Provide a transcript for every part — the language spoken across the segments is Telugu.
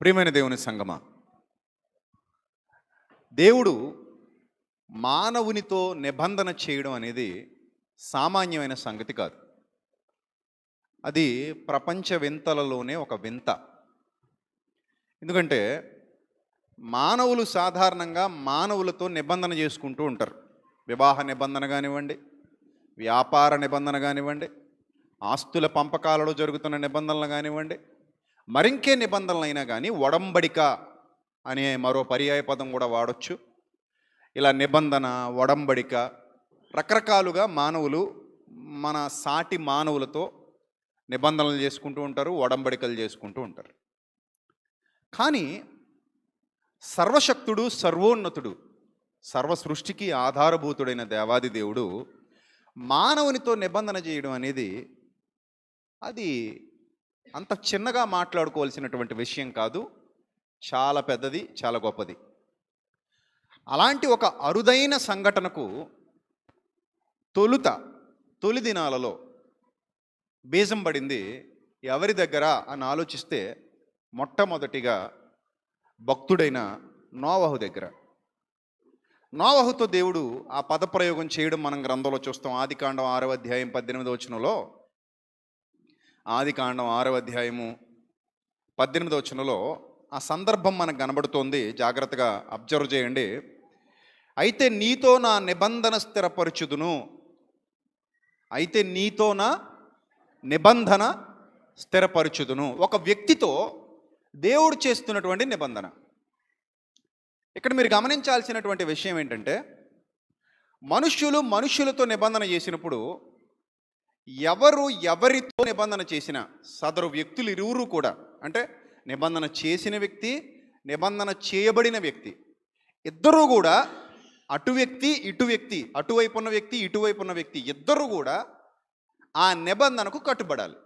ప్రియమైన దేవుని సంగమా, దేవుడు మానవునితో నిబంధన చేయడం అనేది సామాన్యమైన సంగతి కాదు. అది ప్రపంచ వింతలలోనే ఒక వింత. ఎందుకంటే మానవులు సాధారణంగా మానవులతో నిబంధన చేసుకుంటూ ఉంటారు. వివాహ నిబంధన కానివ్వండి, వ్యాపార నిబంధన కానివ్వండి, ఆస్తుల పంపకాలలో జరుగుతున్న నిబంధనలు కానివ్వండి, మరింకే నిబంధనలైనా కానీ ఒడంబడిక అనే మరో పర్యాయ పదం కూడా వాడొచ్చు. ఇలా నిబంధన, ఒడంబడిక రకరకాలుగా మానవులు మన సాటి మానవులతో నిబంధనలు చేసుకుంటూ ఉంటారు, ఒడంబడికలు చేసుకుంటూ ఉంటారు. కానీ సర్వశక్తుడు, సర్వోన్నతుడు, సర్వ సృష్టికి ఆధారభూతుడైన దేవాది దేవుడు మానవునితో నిబంధన చేయడం అనేది అది అంత చిన్నగా మాట్లాడుకోవాల్సినటువంటి విషయం కాదు. చాలా పెద్దది, చాలా గొప్పది. అలాంటి ఒక అరుదైన సంఘటనకు తొలి దినాలలో బీజం పడింది ఎవరి దగ్గర అని ఆలోచిస్తే మొట్టమొదటిగా భక్తుడైన నోవహు దగ్గర. నోవహుతో దేవుడు ఆ పదప్రయోగం చేయడం మనం గ్రంథంలో చూస్తాం. ఆదికాండం 6వ అధ్యాయం 18వ వచనంలో, ఆదికాండం 6వ అధ్యాయము 18వ వచనంలో ఆ సందర్భం మనకు కనబడుతోంది. జాగ్రత్తగా అబ్జర్వ్ చేయండి. అయితే నీతో నా నిబంధన స్థిరపరచుదును. అయితే నీతో నా నిబంధన స్థిరపరచుదును. ఒక వ్యక్తితో దేవుడు చేస్తున్నటువంటి నిబంధన. ఇక్కడ మీరు గమనించాల్సినటువంటి విషయం ఏంటంటే, మనుష్యులతో నిబంధన చేసినప్పుడు ఎవరితో నిబంధన చేసినా సదరు వ్యక్తులు ఇరువురు కూడా, అంటే నిబంధన చేసిన వ్యక్తి, నిబంధన చేయబడిన వ్యక్తి, ఇద్దరూ కూడా అటు వ్యక్తి ఇటు వ్యక్తి, అటువైపు ఉన్న వ్యక్తి ఇటువైపు ఉన్న వ్యక్తి ఇద్దరు కూడా ఆ నిబంధనకు కట్టుబడాలి.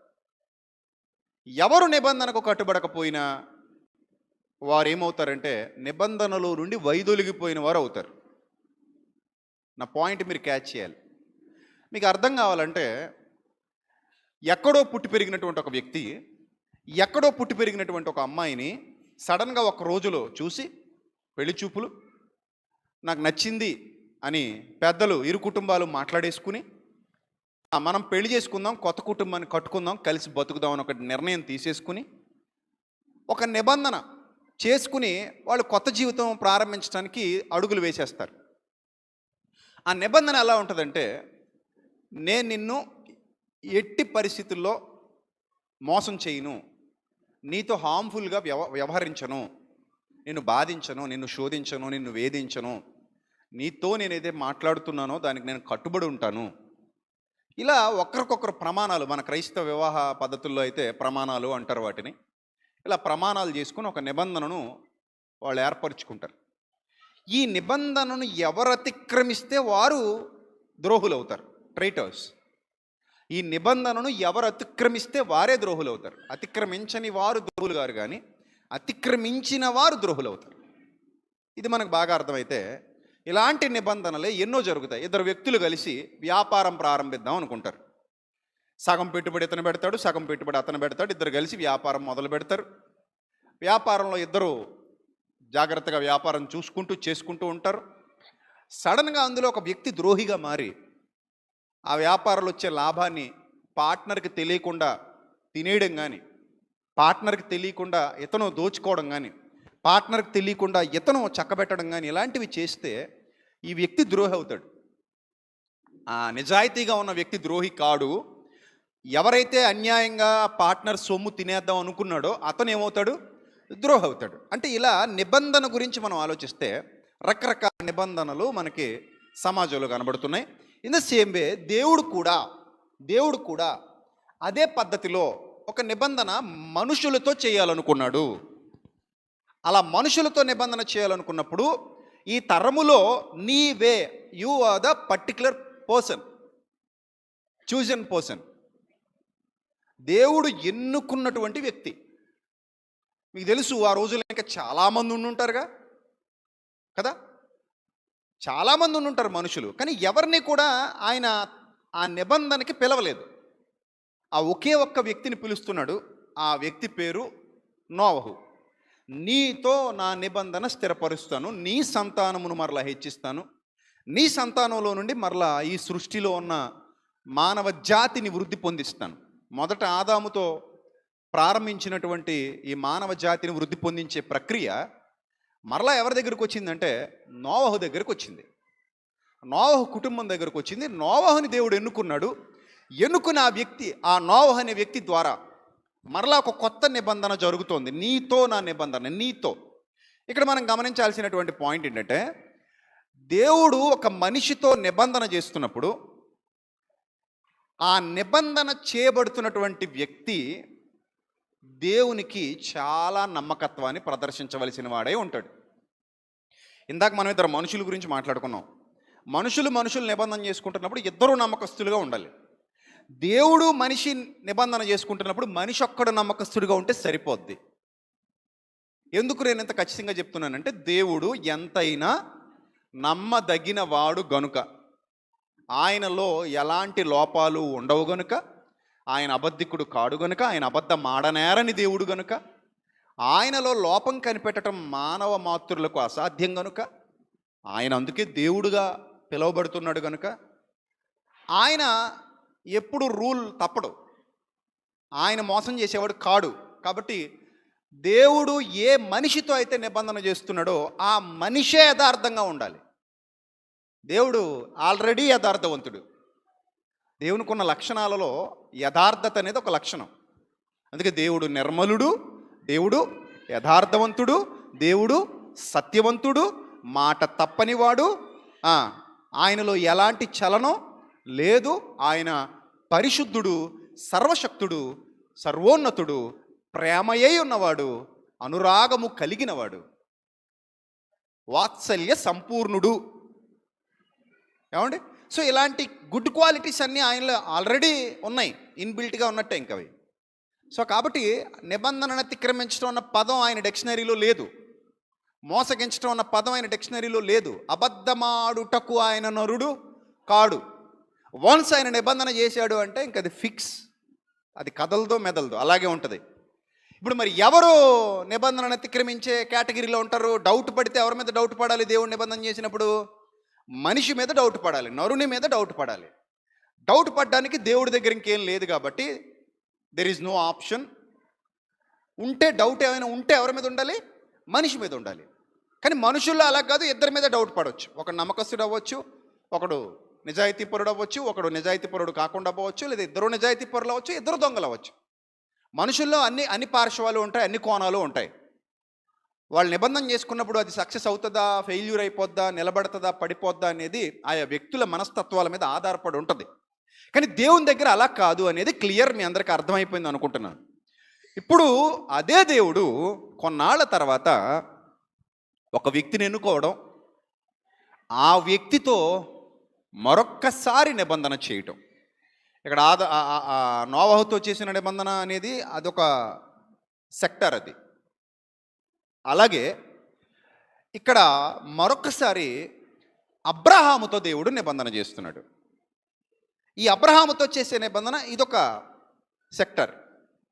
ఎవరు నిబంధనకు కట్టుబడకపోయినా వారు ఏమవుతారంటే నిబంధనలో నుండి వైదొలిగిపోయిన వారు అవుతారు. నా పాయింట్ మీరు క్యాచ్ చేయాలి. మీకు అర్థం కావాలంటే, ఎక్కడో పుట్టి పెరిగినటువంటి ఒక వ్యక్తి, ఎక్కడో పుట్టి పెరిగినటువంటి ఒక అమ్మాయిని సడన్గా ఒక రోజులో చూసి పెళ్లి చూపులు నాకు నచ్చింది అని పెద్దలు ఇరు కుటుంబాలు మాట్లాడేసుకుని మనం పెళ్లి చేసుకుందాం, కొత్త కుటుంబాన్ని కట్టుకుందాం, కలిసి బతుకుదాం అని ఒక నిర్ణయం తీసేసుకుని ఒక నిబంధన చేసుకుని వాళ్ళు కొత్త జీవితం ప్రారంభించడానికి అడుగులు వేసేస్తారు. ఆ నిబంధన ఎలా ఉంటుందంటే, నేను నిన్ను ఎట్టి పరిస్థితుల్లో మోసం చేయను, నీతో హార్మ్ఫుల్గా వ్యవహరించను, నిన్ను బాధించను, నిన్ను శోధించను, నిన్ను వేధించను, నీతో నేనైతే మాట్లాడుతున్నానో దానికి నేను కట్టుబడి ఉంటాను. ఇలా ఒకరికొకరు ప్రమాణాలు, మన క్రైస్తవ వివాహ పద్ధతుల్లో అయితే ప్రమాణాలు అంటారు వాటిని. ఇలా ప్రమాణాలు చేసుకుని ఒక నిబంధనను వాళ్ళు ఏర్పరచుకుంటారు. ఈ నిబంధనను ఎవరు అతిక్రమిస్తే వారు ద్రోహులు అవుతారు, ట్రైటర్స్. ఈ నిబంధనను ఎవరు అతిక్రమిస్తే వారే ద్రోహులు అవుతారు. అతిక్రమించని వారు ద్రోహులు గారు, కానీ అతిక్రమించిన వారు ద్రోహులు అవుతారు. ఇది మనకు బాగా అర్థమైతే ఇలాంటి నిబంధనలే ఎన్నో జరుగుతాయి. ఇద్దరు వ్యక్తులు కలిసి వ్యాపారం ప్రారంభిద్దాం అనుకుంటారు. సగం పెట్టుబడి ఇతను పెడతాడు, సగం పెట్టుబడి అతను పెడతాడు. ఇద్దరు కలిసి వ్యాపారం మొదలు పెడతారు. వ్యాపారంలో ఇద్దరు జాగ్రత్తగా వ్యాపారం చూసుకుంటూ చేసుకుంటూ ఉంటారు. సడన్గా అందులో ఒక వ్యక్తి ద్రోహిగా మారి ఆ వ్యాపారంలో వచ్చే లాభాన్ని పార్ట్నర్కి తెలియకుండా తినేయడం కానీ, పార్ట్నర్కి తెలియకుండా ఇతను దోచుకోవడం కానీ, పార్ట్నర్కి తెలియకుండా ఇతను చక్కబెట్టడం కానీ ఇలాంటివి చేస్తే ఈ వ్యక్తి ద్రోహి అవుతాడు. ఆ నిజాయితీగా ఉన్న వ్యక్తి ద్రోహి కాడు. ఎవరైతే అన్యాయంగా పార్ట్నర్ సొమ్ము తినేద్దాం అనుకున్నాడో అతను ఏమవుతాడు? ద్రోహి అవుతాడు. అంటే ఇలా నిబంధన గురించి మనం ఆలోచిస్తే రకరకాల నిబంధనలు మనకి సమాజంలో కనబడుతున్నాయి. ఇన్ ద సేమ్ వే దేవుడు కూడా అదే పద్ధతిలో ఒక నిబంధన మనుషులతో చేయాలనుకున్నాడు. అలా మనుషులతో నిబంధన చేయాలనుకున్నప్పుడు ఈ తరములో నీవే, you are the particular person, chosen person, దేవుడు ఎన్నుకున్నటువంటి వ్యక్తి. మీకు తెలుసు, ఆ రోజుల్లో ఇంకా చాలామంది ఉండుంటారుగా కదా, చాలామంది ఉండుంటారు మనుషులు. కానీ ఎవరిని కూడా ఆయన ఆ నిబంధనకి పిలవలేదు. ఆ ఒకే ఒక్క వ్యక్తిని పిలుస్తున్నాడు. ఆ వ్యక్తి పేరు నోవహు. నీతో నా నిబంధన స్థిరపరుస్తాను, నీ సంతానమును మరలా హెచ్చిస్తాను, నీ సంతానంలో నుండి మరలా ఈ సృష్టిలో ఉన్న మానవ జాతిని వృద్ధి పొందిస్తాను. మొదట ఆదాముతో ప్రారంభించినటువంటి ఈ మానవ జాతిని వృద్ధి పొందించే ప్రక్రియ మరలా ఎవరి దగ్గరకు వచ్చిందంటే నోవహు దగ్గరకు వచ్చింది. నోవహు కుటుంబం దగ్గరకు వచ్చింది. నోవహుని దేవుడు ఎన్నుకున్నాడు. ఎన్నుకున్న ఆ వ్యక్తి, ఆ నోవహు అనే వ్యక్తి ద్వారా మరలా ఒక కొత్త నిబంధన జరుగుతోంది. నీతో నా నిబంధన, నీతో. ఇక్కడ మనం గమనించాల్సినటువంటి పాయింట్ ఏంటంటే, దేవుడు ఒక మనిషితో నిబంధన చేస్తున్నప్పుడు ఆ నిబంధన చేయబడుతున్నటువంటి వ్యక్తి దేవునికి చాలా నమ్మకత్వాన్ని ప్రదర్శించవలసిన వాడే ఉంటాడు. ఇందాక మనం ఇద్దరు మనుషుల గురించి మాట్లాడుకున్నాం. మనుషులు నిబంధన చేసుకుంటున్నప్పుడు ఇద్దరు నమ్మకస్తులుగా ఉండాలి. దేవుడు మనిషి నిబంధన చేసుకుంటున్నప్పుడు మనిషి ఒక్కడు నమ్మకస్తుడిగా ఉంటే సరిపోద్ది. ఎందుకు నేను ఇంత ఖచ్చితంగా చెప్తున్నానంటే, దేవుడు ఎంతైనా నమ్మదగిన వాడు గనుక, ఆయనలో ఎలాంటి లోపాలు ఉండవు గనుక, ఆయన అబద్ధికుడు కాడు గనుక, ఆయన అబద్ధం ఆడనేరని దేవుడు గనుక, ఆయనలో లోపం కనిపెట్టడం మానవ మాతృలకు అసాధ్యం గనుక, ఆయన అందుకే దేవుడుగా పిలువబడుతున్నాడు గనుక, ఆయన ఎప్పుడు రూల్ తప్పడు, ఆయన మోసం చేసేవాడు కాడు. కాబట్టి దేవుడు ఏ మనిషితో అయితే నిబంధన చేస్తున్నాడో ఆ మనిషే యథార్థంగా ఉండాలి. దేవుడు ఆల్రెడీ యథార్థవంతుడు. దేవునికి ఉన్న లక్షణాలలో యథార్థత అనేది ఒక లక్షణం. అందుకే దేవుడు నిర్మలుడు, దేవుడు యథార్థవంతుడు, దేవుడు సత్యవంతుడు, మాట తప్పనివాడు, ఆయనలో ఎలాంటి చలనం లేదు, ఆయన పరిశుద్ధుడు, సర్వశక్తుడు, సర్వోన్నతుడు, ప్రేమయై ఉన్నవాడు, అనురాగము కలిగినవాడు, వాత్సల్య సంపూర్ణుడు. ఏమండి? సో ఇలాంటి గుడ్ క్వాలిటీస్ అన్నీ ఆయనలో ఆల్రెడీ ఉన్నాయి, ఇన్బిల్ట్గా ఉన్నట్టే ఇంకవి. సో కాబట్టి నిబంధనను అతిక్రమించడం అన్న పదం ఆయన డిక్షనరీలో లేదు, మోసగించడం అన్న పదం ఆయన డిక్షనరీలో లేదు, అబద్ధమాడుటకు ఆయన నరుడు కాడు. వన్స్ ఆయన నిబంధన చేశాడు అంటే ఇంక అది ఫిక్స్, అది కదలదో మెదలదో అలాగే ఉంటుంది. ఇప్పుడు మరి ఎవరు నిబంధనను అతిక్రమించే కేటగిరీలో ఉంటారు? డౌట్ పడితే ఎవరి మీద డౌట్ పడాలి? దేవుడు నిబంధన చేసినప్పుడు మనిషి మీద డౌట్ పడాలి, నరుని మీద డౌట్ పడాలి. డౌట్ పడడానికి దేవుడి దగ్గర ఇంకేం లేదు కాబట్టి దెర్ ఈజ్ నో ఆప్షన్. ఉంటే డౌట్ ఏమైనా ఉంటే ఎవరి మీద ఉండాలి? మనిషి మీద ఉండాలి. కానీ మనుషుల్లో అలా కాదు, ఇద్దరి మీద డౌట్ పడవచ్చు. ఒకడు నమ్మకస్తుడు అవ్వచ్చు, ఒకడు నిజాయితీపరుడు అవ్వచ్చు, ఒకడు నిజాయితీపరుడు కాకుండా అవ్వచ్చు, లేదా ఇద్దరు నిజాయితీపరులు అవ్వచ్చు, ఇద్దరు దొంగలు అవ్వచ్చు. మనుషుల్లో అన్ని పార్శ్వాలు ఉంటాయి, అన్ని కోణాలు ఉంటాయి. వాళ్ళు నిబంధన చేసుకున్నప్పుడు అది సక్సెస్ అవుతుందా, ఫెయిల్యూర్ అయిపోద్దా, నిలబడుతుందా, పడిపోద్దా అనేది ఆయా వ్యక్తుల మనస్తత్వాల మీద ఆధారపడి ఉంటుంది. కానీ దేవుని దగ్గర అలా కాదు అనేది క్లియర్, మీ అందరికీ అర్థమైపోయింది అనుకుంటున్నాను. ఇప్పుడు అదే దేవుడు కొన్నాళ్ళ తర్వాత ఒక వ్యక్తిని ఎన్నుకోవడం, ఆ వ్యక్తితో మరొక్కసారి నిబంధన చేయటం. ఇక్కడ నోవహుతో చేసిన నిబంధన అనేది అదొక సెక్టర్ అది. అలాగే ఇక్కడ మరొకసారి అబ్రహాముతో దేవుడు నిబంధన చేస్తున్నాడు. ఈ అబ్రహాముతో చేసే నిబంధన ఇదొక సెక్టర్,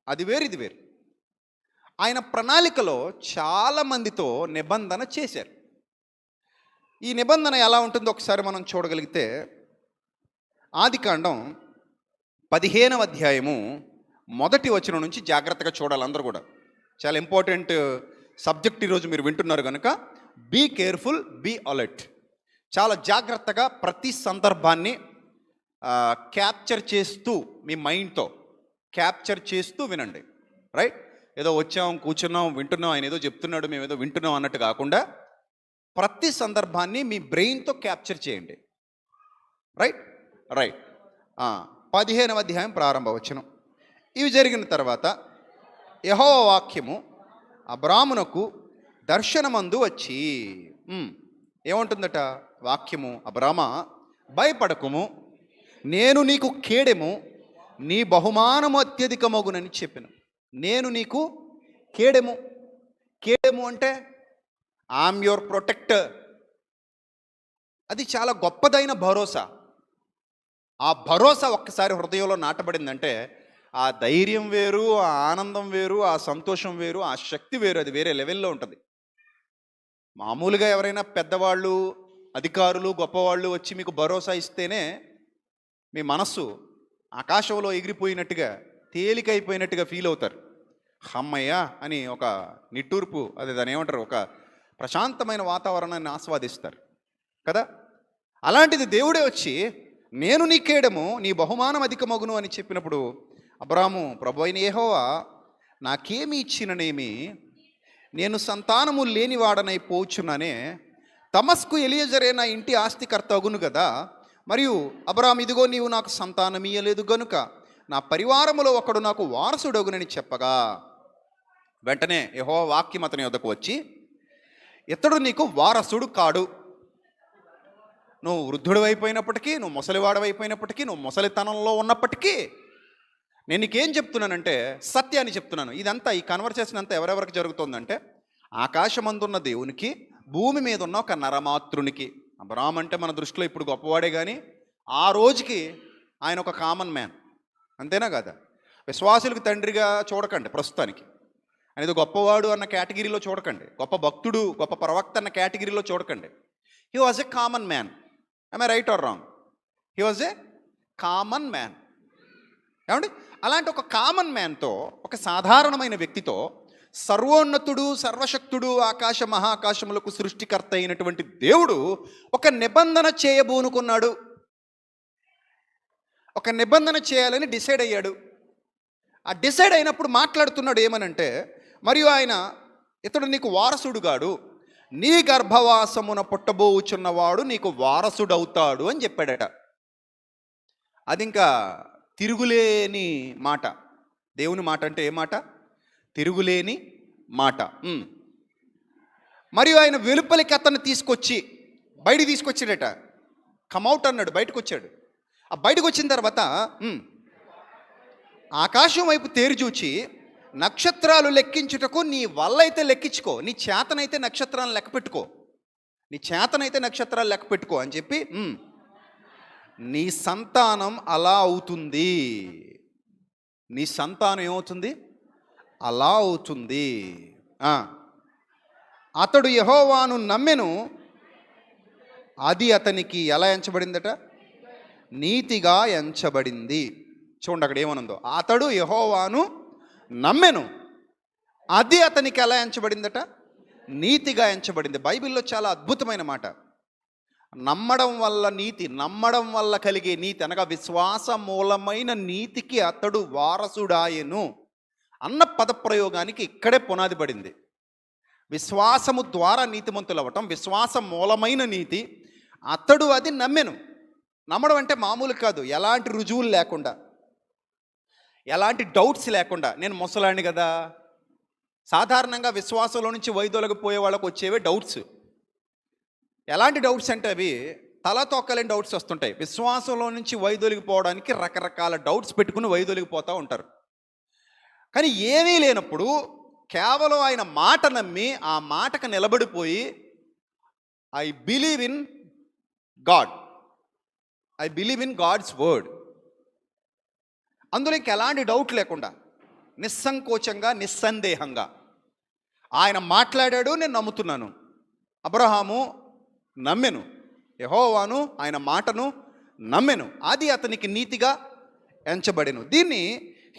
అది వేరు ఇది వేరు. ఆయన ప్రణాళికలో చాలామందితో నిబంధన చేశారు. ఈ నిబంధన ఎలా ఉంటుందో ఒకసారి మనం చూడగలిగితే, ఆదికాండం 15వ అధ్యాయము 1వ వచనం నుంచి జాగ్రత్తగా చూడాలి అందరూ కూడా. చాలా ఇంపార్టెంట్ సబ్జెక్ట్ ఈరోజు మీరు వింటున్నారు కనుక బీ కేర్ఫుల్, బీ అలర్ట్. చాలా జాగ్రత్తగా ప్రతి సందర్భాన్ని క్యాప్చర్ చేస్తూ, మీ మైండ్తో క్యాప్చర్ చేస్తూ వినండి. రైట్? ఏదో వచ్చాం, కూర్చున్నాం, వింటున్నాం, ఆయన ఏదో చెప్తున్నాడు, మేము ఏదో వింటున్నాం అన్నట్టు కాకుండా ప్రతి సందర్భాన్ని మీ బ్రెయిన్తో క్యాప్చర్ చేయండి. రైట్? రైట్. 15వ అధ్యాయం ప్రారంభ వచనం. ఇవి జరిగిన తర్వాత యెహోవా వాక్యము అబ్రామునకు దర్శనమందు వచ్చి ఏముంటుందట వాక్యము? అబ్రామా, భయపడకుము, నేను నీకు కేడెము, నీ బహుమానము అత్యధికమగునని చెప్పిన. నేను నీకు కేడెము. కేడెము అంటే ఐఎమ్ యువర్ ప్రొటెక్టర్. అది చాలా గొప్పదైన భరోసా. ఆ భరోసా ఒక్కసారి హృదయంలో నాటబడిందంటే ఆ ధైర్యం వేరు, ఆ ఆనందం వేరు, ఆ సంతోషం వేరు, ఆ శక్తి వేరు. అది వేరే లెవెల్లో ఉంటుంది. మామూలుగా ఎవరైనా పెద్దవాళ్ళు, అధికారులు, గొప్పవాళ్ళు వచ్చి మీకు భరోసా ఇస్తేనే మీ మనస్సు ఆకాశంలో ఎగిరిపోయినట్టుగా, తేలికైపోయినట్టుగా ఫీల్ అవుతారు. హమ్మయ్య అని ఒక నిట్టూర్పు, అది దాని ఏమంటారు, ఒక ప్రశాంతమైన వాతావరణాన్ని ఆస్వాదిస్తారు కదా. అలాంటిది దేవుడే వచ్చి నేను నీ కేడము, నీ బహుమానం అధికమగును అని చెప్పినప్పుడు అబ్రాము, ప్రభు అయిన యెహోవా నాకేమి ఇచ్చిననేమి, నేను సంతానము లేనివాడనై పోచున్నానే, తమస్కు ఎలియజరే నా ఇంటి ఆస్తికర్త అగును కదా. మరియు అబ్రాము, ఇదిగో నీవు నాకు సంతానం ఇయ్యలేదు గనుక నా పరివారములో ఒకడు నాకు వారసుడగునని చెప్పగా, వెంటనే యెహోవా వాక్యం అతని యొద్దకు వచ్చి, ఇతడు నీకు వారసుడు కాడు. నువ్వు వృద్ధుడు అయిపోయినప్పటికీ, నువ్వు ముసలివాడవైపోయినప్పటికీ, నువ్వు ముసలితనంలో ఉన్నప్పటికీ నేను నీకేం చెప్తున్నానంటే సత్యాన్ని చెప్తున్నాను. ఇదంతా, ఈ కన్వర్సేషన్ అంతా ఎవరెవరికి జరుగుతుందంటే ఆకాశమందున్న దేవునికి, భూమి మీద ఉన్న ఒక నరమాతృనికి. అబ్రాహాం అంటే మన దృష్టిలో ఇప్పుడు గొప్పవాడే, కానీ ఆ రోజుకి ఆయన ఒక కామన్ మ్యాన్. అంతేనా కదా? విశ్వాసులకు తండ్రిగా చూడకండి ప్రస్తుతానికి. అనేది గొప్పవాడు అన్న కేటగిరీలో చూడకండి, గొప్ప భక్తుడు, గొప్ప ప్రవక్త అన్న కేటగిరీలో చూడకండి. He was a common man. I right are wrong? He was a common man. ఏమండి? అలాంటి ఒక కామన్ మ్యాన్తో, ఒక సాధారణమైన వ్యక్తితో సర్వోన్నతుడు, సర్వశక్తుడు, ఆకాశ మహాకాశములకు సృష్టికర్త అయినటువంటి దేవుడు ఒక నిబంధన చేయబోనుకున్నాడు. ఒక నిబంధన చేయాలని డిసైడ్ అయ్యాడు. ఆ డిసైడ్ అయినప్పుడు మాట్లాడుతున్నాడు ఏమనంటే, మరియు ఆయన, ఇతడు నీకు వారసుడుగాడు, నీ గర్భవాసమున పుట్టబోచున్నవాడు నీకు వారసుడవుతాడు అని చెప్పాడట. అది ఇంకా తిరుగులేని మాట. దేవుని మాట అంటే ఏ మాట? తిరుగులేని మాట. మరియు ఆయన వెలుపలికి అతన్ని తీసుకొచ్చి బయటికి తీసుకొచ్చాడట. కమౌట్ అన్నాడు, బయటకు వచ్చాడు. ఆ బయటకు వచ్చిన తర్వాత ఆకాశం వైపు తేరి చూచి, నక్షత్రాలు లెక్కించుటకు నీ వల్ల అయితే లెక్కించుకో, నీ చేతనైతే నక్షత్రాలను లెక్క పెట్టుకో, నీ చేతనైతే నక్షత్రాలు లెక్క పెట్టుకో అని చెప్పి, నీ సంతానం అలా అవుతుంది, నీ సంతానం ఏమవుతుంది? అలా అవుతుంది. అతడు యెహోవాను నమ్మెను, అది అతనికి ఎలా ఎంచబడిందట? నీతిగా ఎంచబడింది. చూడండి అక్కడ ఏమనుందో, అతడు యెహోవాను నమ్మెను, అది అతనికి ఎలా ఎంచబడిందట? నీతిగా ఎంచబడింది. బైబిల్లో చాలా అద్భుతమైన మాట. నమ్మడం వల్ల నీతి, నమ్మడం వల్ల కలిగే నీతి అనగా విశ్వాస మూలమైన నీతికి అతడు వారసుడాయెను అన్న పదప్రయోగానికి ఇక్కడే పునాది పడింది. విశ్వాసము ద్వారా నీతిమంతులు అవ్వటం, విశ్వాస మూలమైన నీతి. అతడు అది నమ్మెను. నమ్మడం అంటే మామూలు కాదు, ఎలాంటి రుజువులు లేకుండా, ఎలాంటి డౌట్స్ లేకుండా. నేను ముసలాండి కదా. సాధారణంగా విశ్వాసంలో నుంచి వైదొలగిపోయే వాళ్ళకు వచ్చేవే డౌట్స్. ఎలాంటి డౌట్స్ అంటే అవి తల తొక్కలేని డౌట్స్ వస్తుంటాయి. విశ్వాసంలో నుంచి వైదొలిగిపోవడానికి రకరకాల డౌట్స్ పెట్టుకుని వైదొలిగిపోతూ ఉంటారు. కానీ ఏమీ లేనప్పుడు కేవలం ఆయన మాట నమ్మి ఆ మాటకు నిలబడిపోయి, I believe in God, I believe in God's word, అందులో ఇంకెలాంటి డౌట్ లేకుండా నిస్సంకోచంగా, నిస్సందేహంగా ఆయన మాట్లాడాడు, నేను నమ్ముతున్నాను. అబ్రహాము నమ్మెను, యెహోవాను ఆయన మాటను నమ్మెను, అది అతనికి నీతిగా ఎంచబడెను. దీన్ని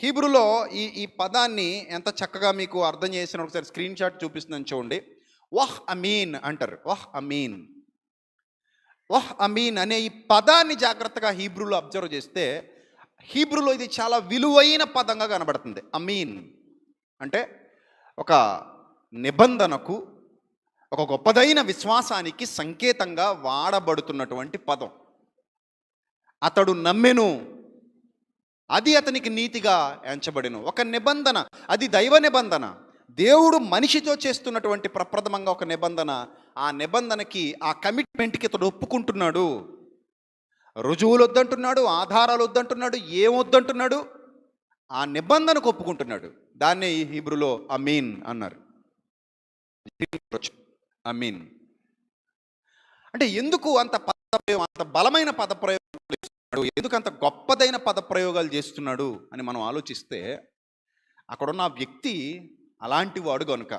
హీబ్రూలో ఈ పదాన్ని ఎంత చక్కగా మీకు అర్థం చేసిన ఒకసారి స్క్రీన్ షాట్ చూపిస్తుందని చూడండి. వహ్ అమీన్ అంటారు. వహ్ అమీన్, వహ్ అమీన్ అనే ఈ పదాన్ని జాగ్రత్తగా హీబ్రూలో అబ్జర్వ్ చేస్తే, హీబ్రూలో ఇది చాలా విలువైన పదంగా కనబడుతుంది. అమీన్ అంటే ఒక నిబంధనకు, ఒక గొప్పదైన విశ్వాసానికి సంకేతంగా వాడబడుతున్నటువంటి పదం. అతడు నమ్మెను, అది అతనికి నీతిగా ఎంచబడెను. ఒక నిబంధన, అది దైవ నిబంధన, దేవుడు మనిషితో చేస్తున్నటువంటి ప్రప్రథమంగా ఒక నిబంధన. ఆ నిబంధనకి, ఆ కమిట్మెంట్కి ఇతడు ఒప్పుకుంటున్నాడు. రుజువులు వద్దంటున్నాడు, ఆధారాలు వద్దంటున్నాడు, ఏమొద్దంటున్నాడు, ఆ నిబంధనకు ఒప్పుకుంటున్నాడు. దాన్నే ఈ హీబ్రూలో అమీన్ అన్నారు. అమీన్ అంటే ఎందుకు అంత పదప్రయోగం, అంత బలమైన పదప్రయోగం? ఎందుకంత గొప్పదైన పదప్రయోగాలు చేస్తున్నాడు అని మనం ఆలోచిస్తే, అక్కడున్న ఆ వ్యక్తి అలాంటి వాడు గనుక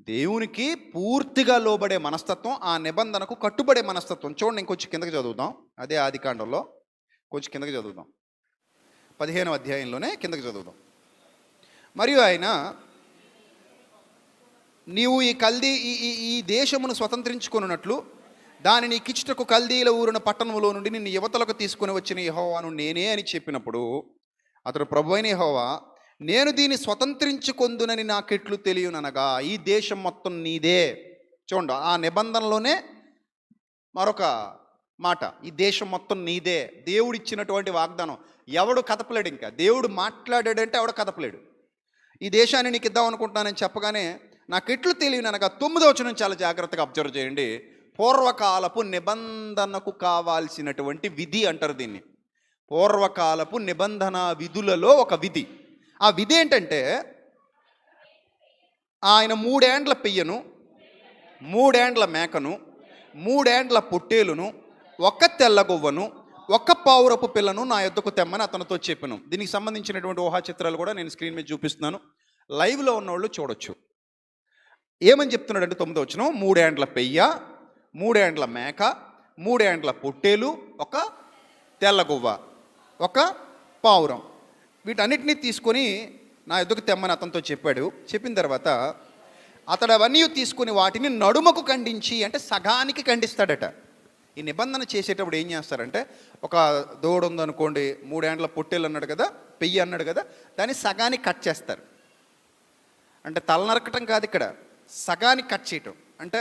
దేవునికి పూర్తిగా లోబడే మనస్తత్వం, ఆ నిబంధనకు కట్టుబడే మనస్తత్వం. చూడండి, ఇంకొంచెం కిందకి చదువుదాం. అదే ఆదికాండంలో కొంచెం కిందకి చదువుదాం, 15వ అధ్యాయంలోనే కిందకి చదువుదాం. మరియు ఆయన, నీవు ఈ కల్దీ ఈ దేశమును స్వతంత్రించుకొనున్నట్లు దాని నీకిచ్చుటకు కల్దీల ఊరిన పట్టణంలో నుండి నిన్ను యువతలకు తీసుకుని వచ్చిన యెహోవాను నేనే అని చెప్పినప్పుడు, అతడు ప్రభువైన యెహోవా, నేను దీన్ని స్వతంత్రించుకొందునని నాకెట్లు తెలియననగా ఈ దేశం మొత్తం నీదే. చూడండి, ఆ నిబంధనలోనే మరొక మాట, ఈ దేశం మొత్తం నీదే. దేవుడు ఇచ్చినటువంటి వాగ్దానం, ఎవడు కదపలేడు. ఇంకా దేవుడు మాట్లాడాడంటే ఎవడు కదపలేడు. ఈ దేశాన్ని నీకు ఇద్దాం అనుకుంటున్నానని చెప్పగానే నాకెట్లు తెలియననగా 9వ వచనం చాలా జాగ్రత్తగా అబ్జర్వ్ చేయండి. పూర్వకాలపు నిబంధనకు కావాల్సినటువంటి విధి అంటారు దీన్ని. పూర్వకాలపు నిబంధన విధులలో ఒక విధి. ఆ విధి ఏంటంటే, ఆయన 3 ఏండ్ల పెయ్యను, 3 ఏండ్ల మేకను, 3 ఏండ్ల పొట్టేలును, 1 తెల్లగొవ్వను, 1 పావురపు పిల్లను నా యొద్దకు తెమ్మని అతనితో చెప్పాను. దీనికి సంబంధించినటువంటి ఊహా చిత్రాలు కూడా నేను స్క్రీన్ మీద చూపిస్తున్నాను, లైవ్లో ఉన్నవాళ్ళు చూడొచ్చు. ఏమని చెప్తున్నాడంటే 9వ వచనం, 3 ఏండ్ల పెయ్య, 3 ఏండ్ల మేక, 3 ఏండ్ల పొట్టేలు, 1 తెల్లగొవ్వ, 1 పావురం, వీటన్నిటినీ తీసుకొని నా ఎద్దుకు తెమ్మని అతనితో చెప్పాడు. చెప్పిన తర్వాత అతడు అవన్నీ తీసుకుని వాటిని నడుమకు ఖండించి, అంటే సగానికి ఖండిస్తాడట. ఈ నిబంధన చేసేటప్పుడు ఏం చేస్తారంటే, ఒక దూడ ఉందనుకోండి, 3 ఏండ్ల పొట్టేలు అన్నాడు కదా, పెయ్యి అన్నాడు కదా, దాన్ని సగానికి కట్ చేస్తారు. అంటే తల నరకటం కాదు ఇక్కడ, సగానికి కట్ చేయటం. అంటే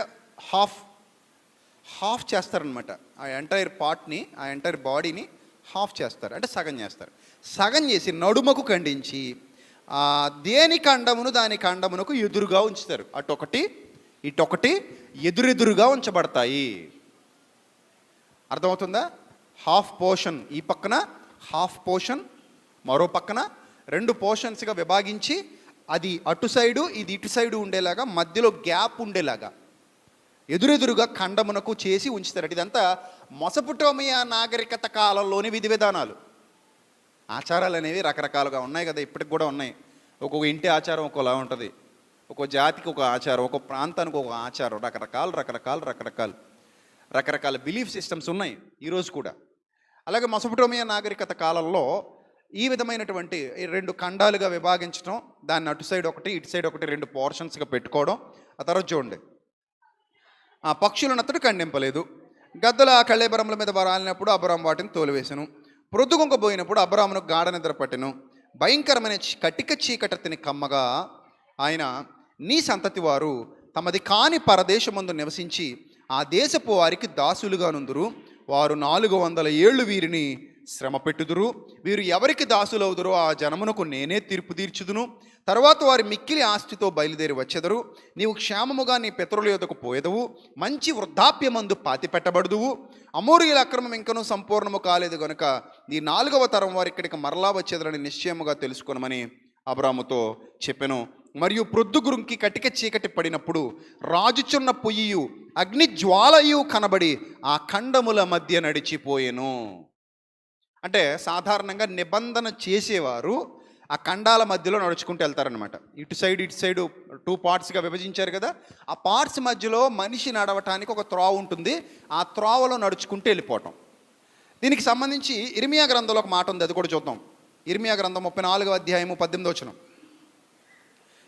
హాఫ్ చేస్తారనమాట. ఆ ఎంటైర్ పార్ట్ని, ఆ ఎంటైర్ బాడీని హాఫ్ చేస్తారు, అంటే సగం చేస్తారు. సగం చేసి నడుమకు ఖండించి దేని ఖండమును దాని ఖండమునకు ఎదురుగా ఉంచుతారు. అటొకటి ఇటొకటి ఎదురెదురుగా ఉంచబడతాయి. అర్థమవుతుందా? హాఫ్ పోర్షన్ ఈ పక్కన, హాఫ్ పోర్షన్ మరో పక్కన, 2 పోర్షన్స్గా విభాగించి, అది అటు సైడు ఇది ఇటు సైడు ఉండేలాగా, మధ్యలో గ్యాప్ ఉండేలాగా ఎదురెదురుగా ఖండమునకు చేసి ఉంచుతారట. ఇదంతా మెసొపొటేమియా నాగరికత కాలంలోని విధి విధానాలు. ఆచారాలు అనేవి రకరకాలుగా ఉన్నాయి కదా, ఇప్పటికి కూడా ఉన్నాయి. ఒక్కొక్క ఇంటి ఆచారం ఒక్కోలా ఉంటుంది, ఒక్కో జాతికి ఒక ఆచారం, ఒక్కో ప్రాంతానికి ఒక ఆచారం, రకరకాల బిలీఫ్ సిస్టమ్స్ ఉన్నాయి ఈరోజు కూడా. అలాగే మెసొపొటేమియా నాగరికత కాలంలో ఈ విధమైనటువంటి 2 ఖండాలుగా విభాగించడం, దాన్ని అటు సైడ్ ఒకటి ఇటు సైడ్ ఒకటి 2 పోర్షన్స్గా పెట్టుకోవడం. ఆ తర్వాత చూడండి, ఆ పక్షులను అతడు ఖండింపలేదు. గద్దల కళేబరముల మీద వారాలినప్పుడు అబ్రాము వాటిని తోలివేసెను. ప్రొద్దుగుంకపోయినప్పుడు అబ్రామును గాఢ నిద్ర పట్టెను. భయంకరమైన కటిక చీకటిని కమ్మగా ఆయన, నీ సంతతి వారు తమది కాని పరదేశమందు నివసించి ఆ దేశపు వారికి దాసులుగా నుందురు. వారు 400 ఏళ్ళు వీరిని శ్రమ పెట్టుదురు. వీరు ఎవరికి దాసులవుదురో ఆ జనమునకు నేనే తీర్పు తీర్చుదును. తర్వాత వారి మిక్కిలి ఆస్తితో బయలుదేరి వచ్చెదరు. నీవు క్షేమముగా నీ పితరుల యొద్దకు పోయేదవు. మంచి వృద్ధాప్యమందు పాతి పెట్టబడుదువు. అమోరీయుల అక్రమం ఇంకనూ సంపూర్ణము కాలేదు గనుక ఈ 4వ తరం వారు ఇక్కడికి మరలా వచ్చేదరని నిశ్చయముగా తెలుసుకొనమని అబ్రాముతో చెప్పెను. మరియు ప్రొద్దుగురుంకి కటిక చీకటి పడినప్పుడు రాజుచున్న పొయ్యియు అగ్ని జ్వాలయు కనబడి ఆ ఖండముల మధ్య నడిచిపోయెను. అంటే సాధారణంగా నిబంధన చేసేవారు ఆ ఖండాల మధ్యలో నడుచుకుంటూ వెళ్తారనమాట. ఇటు సైడ్ 2 పార్ట్స్గా విభజించారు కదా, ఆ పార్ట్స్ మధ్యలో మనిషి నడవటానికి ఒక త్రోవ ఉంటుంది. ఆ త్రోవలో నడుచుకుంటూ వెళ్ళిపోవటం. దీనికి సంబంధించి ఇర్మియా గ్రంథంలో ఒక మాట ఉంది, అది కూడా చూద్దాం. ఇర్మియా గ్రంథం 34వ అధ్యాయము 18వ వచనం.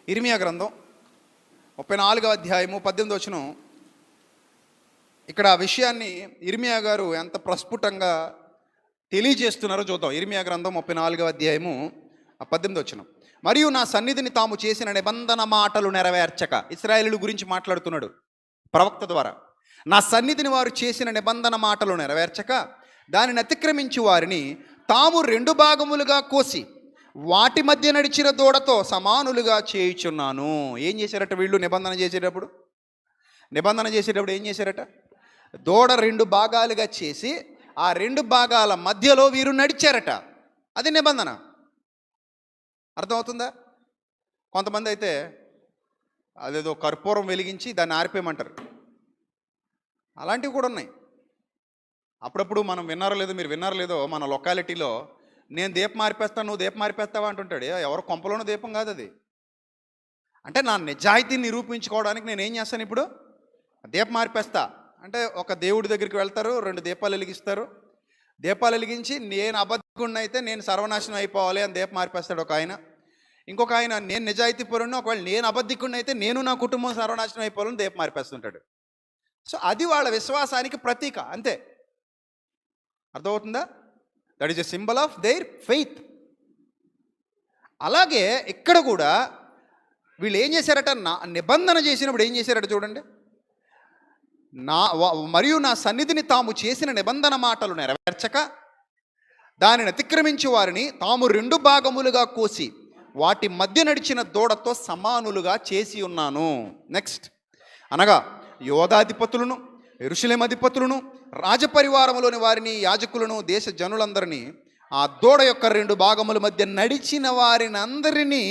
ఇర్మియా గ్రంథం 34వ అధ్యాయము 18వ వచనం. ఇక్కడ ఆ విషయాన్ని ఇర్మియా గారు ఎంత ప్రస్ఫుటంగా తెలియజేస్తున్నారో చూద్దాం. ఇర్మియా గ్రంథం 34వ అధ్యాయము 18వ వచనం. మరియు నా సన్నిధిని తాము చేసిన నిబంధన మాటలు నెరవేర్చక, ఇశ్రాయేలు గురించి మాట్లాడుతున్నాడు ప్రవక్త ద్వారా. నా సన్నిధిని వారు చేసిన నిబంధన మాటలు నెరవేర్చక దానిని అతిక్రమించి వారిని తాము 2 భాగములుగా కోసి వాటి మధ్య నడిచిన దూడతో సమానులుగా చేయుచున్నాను. ఏం చేశారట వీళ్ళు నిబంధన చేసేటప్పుడు? ఏం చేశారట? దూడ 2 భాగాలుగా చేసి ఆ 2 భాగాల మధ్యలో వీరు నడిచారట. అది నిబంధన. అర్థమవుతుందా? కొంతమంది అయితే అదేదో కర్పూరం వెలిగించి దాన్ని ఆరిపోయమంటారు. అలాంటివి కూడా ఉన్నాయి. అప్పుడప్పుడు మనం విన్నారో లేదో, మీరు విన్నారో లేదో, మన లొకాలిటీలో నేను దీపం మారిపేస్తాను, నువ్వు దీపం మారిపేస్తావా అంటుంటాడు. ఎవరు కొంపలోనూ దీపం కాదు అది. అంటే నా నిజాయితీని నిరూపించుకోవడానికి నేను ఏం చేస్తాను ఇప్పుడు? దీపం మారిపేస్తా అంటే ఒక దేవుడి దగ్గరికి వెళ్తారు, 2 దీపాలు వెలిగిస్తారు. దీపాలు వెలిగించి నేను అబద్ధికుడిని అయితే నేను సర్వనాశనం అయిపోవాలి అని దీపం మారిపేస్తాడు ఒక ఆయన. ఇంకొక ఆయన నేను నిజాయితీ పరుణ్ణి, ఒకవేళ నేను అబద్ధికుడిని అయితే నేను నా కుటుంబం సర్వనాశనం అయిపోవాలని దీపం మారిపేస్తుంటాడు. సో అది వాళ్ళ విశ్వాసానికి ప్రతీక, అంతే. అర్థమవుతుందా? That is a symbol of their faith. అలాగే ఇక్కడ కూడా వీళ్ళు ఏం చేశారట? నా నిబంధన చేసినప్పుడు ఏం చేశారట చూడండి. మరియు నా సన్నిధిని తాము చేసిన నిబంధన మాటలు నెరవేర్చక దానిని అతిక్రమించి వారిని తాము 2 భాగములుగా కోసి వాటి మధ్య నడిచిన దూడతో సమానులుగా చేసి ఉన్నాను. నెక్స్ట్, అనగా యోధాధిపతులను, యెరూషలేము అధిపతులను, రాజపరివారములోని వారిని, యాజకులను, దేశ జనులందరినీ ఆ దూడ యొక్క 2 భాగముల మధ్య నడిచిన వారిని అందరినీ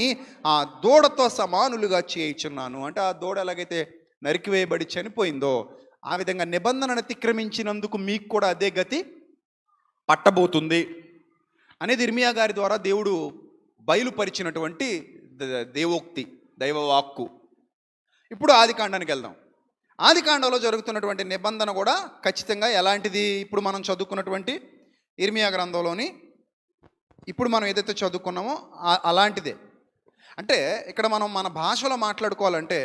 ఆ దూడతో సమానులుగా చేయించున్నాను. అంటే ఆ దూడ ఎలాగైతే నరికివేయబడి చనిపోయిందో ఆ విధంగా నిబంధనను అతిక్రమించినందుకు మీకు కూడా అదే గతి పట్టబోతుంది అనేది ఇర్మియా గారి ద్వారా దేవుడు బయలుపరిచినటువంటి దేవోక్తి, దైవవాక్కు. ఇప్పుడు ఆదికాండానికి వెళ్దాం. ఆదికాండంలో జరుగుతున్నటువంటి నిబంధన కూడా ఖచ్చితంగా ఎలాంటిది? ఇప్పుడు మనం చదువుకున్నటువంటి ఇర్మియా గ్రంథంలోని ఇప్పుడు మనం ఏదైతే చదువుకున్నామో అలాంటిదే. అంటే ఇక్కడ మనం మన భాషలో మాట్లాడుకోవాలంటే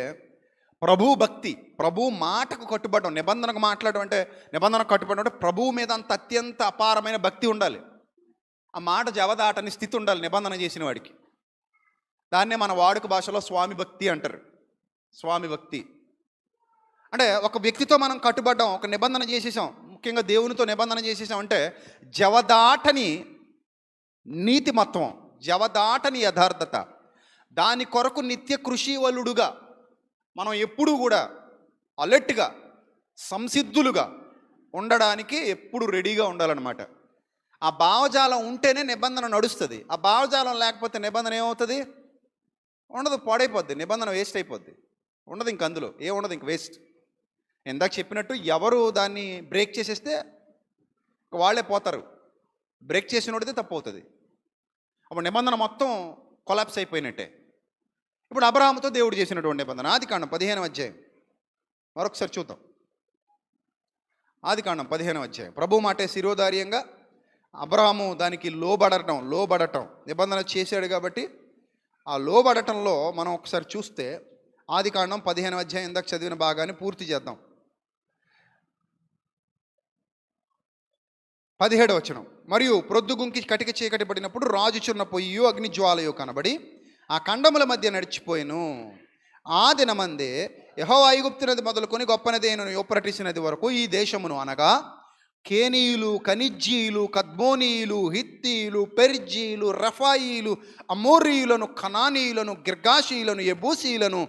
ప్రభు భక్తి, ప్రభు మాటకు కట్టుబడడం, నిబంధనకు మాట్లాడడం అంటే, నిబంధనకు కట్టుబడడం అంటే ప్రభువు మీద అంత అత్యంత అపారమైన భక్తి ఉండాలి. ఆ మాట జవదాటని స్థితి ఉండాలి నిబంధన చేసిన వాడికి. దాన్నే మన వాడుక భాషలో స్వామి భక్తి అంటారు. స్వామి భక్తి అంటే ఒక వ్యక్తితో మనం కట్టుబడ్డాం, ఒక నిబంధన చేసేసాం, ముఖ్యంగా దేవునితో నిబంధన చేసేసాం అంటే జవదాటని నీతిమత్వం, జవదాటని యథార్థత, దాని కొరకు నిత్య కృషివలుడుగా మనం ఎప్పుడూ కూడా అలర్ట్గా, సంసిద్ధులుగా ఉండడానికి ఎప్పుడు రెడీగా ఉండాలన్నమాట. ఆ భావజాలం ఉంటేనే నిబంధన నడుస్తుంది. ఆ భావజాలం లేకపోతే నిబంధన ఏమవుతుంది? ఉండదు, పాడైపోద్ది, నిబంధన వేస్ట్ అయిపోద్ది, ఉండదు. ఇంక అందులో ఏముండదు, ఇంక వేస్ట్. ఇందాక చెప్పినట్టు ఎవరు దాన్ని బ్రేక్ చేసేస్తే వాళ్ళే పోతారు. బ్రేక్ చేసినోడితే తప్పు అవుతుంది. అప్పుడు నిబంధన మొత్తం కొలాప్స్ అయిపోయినట్టే. ఇప్పుడు అబ్రహాముతో దేవుడు చేసినటువంటి నిబంధన ఆదికాండం 15వ అధ్యాయం మరొకసారి చూద్దాం. ఆదికాండం 15వ అధ్యాయం. ప్రభు మాటే శిరోధార్యంగా అబ్రహాము దానికి లోబడటం నిబంధన చేశాడు కాబట్టి ఆ లోబడటంలో మనం ఒకసారి చూస్తే ఆదికాండం 15వ అధ్యాయం ఇందాక చదివిన భాగాన్ని పూర్తి చేద్దాం. 17వ వచనం. మరియు ప్రొద్దుగుంకి కటిక చీకటి పడినప్పుడు రాజుచున్న పొయ్యు అగ్ని జ్వాలయో కనబడి ఆ ఖండముల మధ్య నడిచిపోయాను. ఆ దినమందే యెహోవా ఐగుప్తు నది మొదలుకొని గొప్ప నది అయిన యూఫ్రటీసు నది వరకు ఈ దేశమును, అనగా కేనీయులు, కనిజ్జీయులు, కద్మోనీయులు, హిత్తీయులు, పెర్జీయులు, రఫాయిలు, అమోరీయులను, కనానీయులను, గిర్గాషీయులను, యెబూసీయులను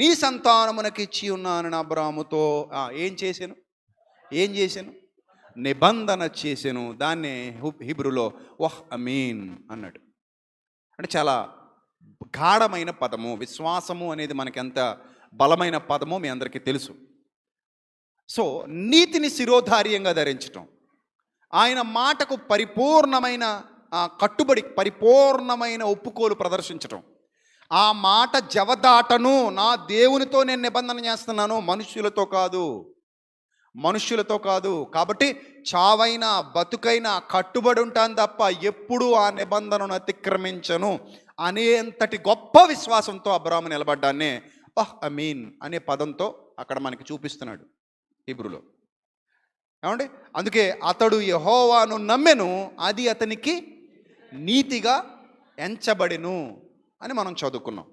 నీ సంతానమునకి ఇచ్చి ఉన్నానని అబ్రాహాముతో ఏం చేశాను? నిబంధన చేశాను. దాన్నే హీబ్రూలో వహ్ అమీన్ అన్నాడు. అంటే చాలా గాఢమైన పదము. విశ్వాసము అనేది మనకి ఎంత బలమైన పదమో మీ అందరికీ తెలుసు. సో నీతిని శిరోధార్యంగా ధరించటం, ఆయన మాటకు పరిపూర్ణమైన కట్టుబడి, పరిపూర్ణమైన ఒప్పుకోలు ప్రదర్శించటం, ఆ మాట జవదాటను, నా దేవునితో నేను నిబంధన చేస్తున్నాను, మనుష్యులతో కాదు. కాబట్టి చావైనా బతుకైనా కట్టుబడి ఉంటాను తప్ప ఎప్పుడూ ఆ నిబంధనను అతిక్రమించను అనేంతటి గొప్ప విశ్వాసంతో అబ్రాహాము నిలబడ్డాన్నే వహ్ అమీన్ అనే పదంతో అక్కడ మనకి చూపిస్తున్నాడు హీబ్రూలో. ఏమండి? అందుకే అతడు యెహోవాను నమ్మెను, అది అతనికి నీతిగా ఎంచబడెను అని మనం చదువుకున్నాం.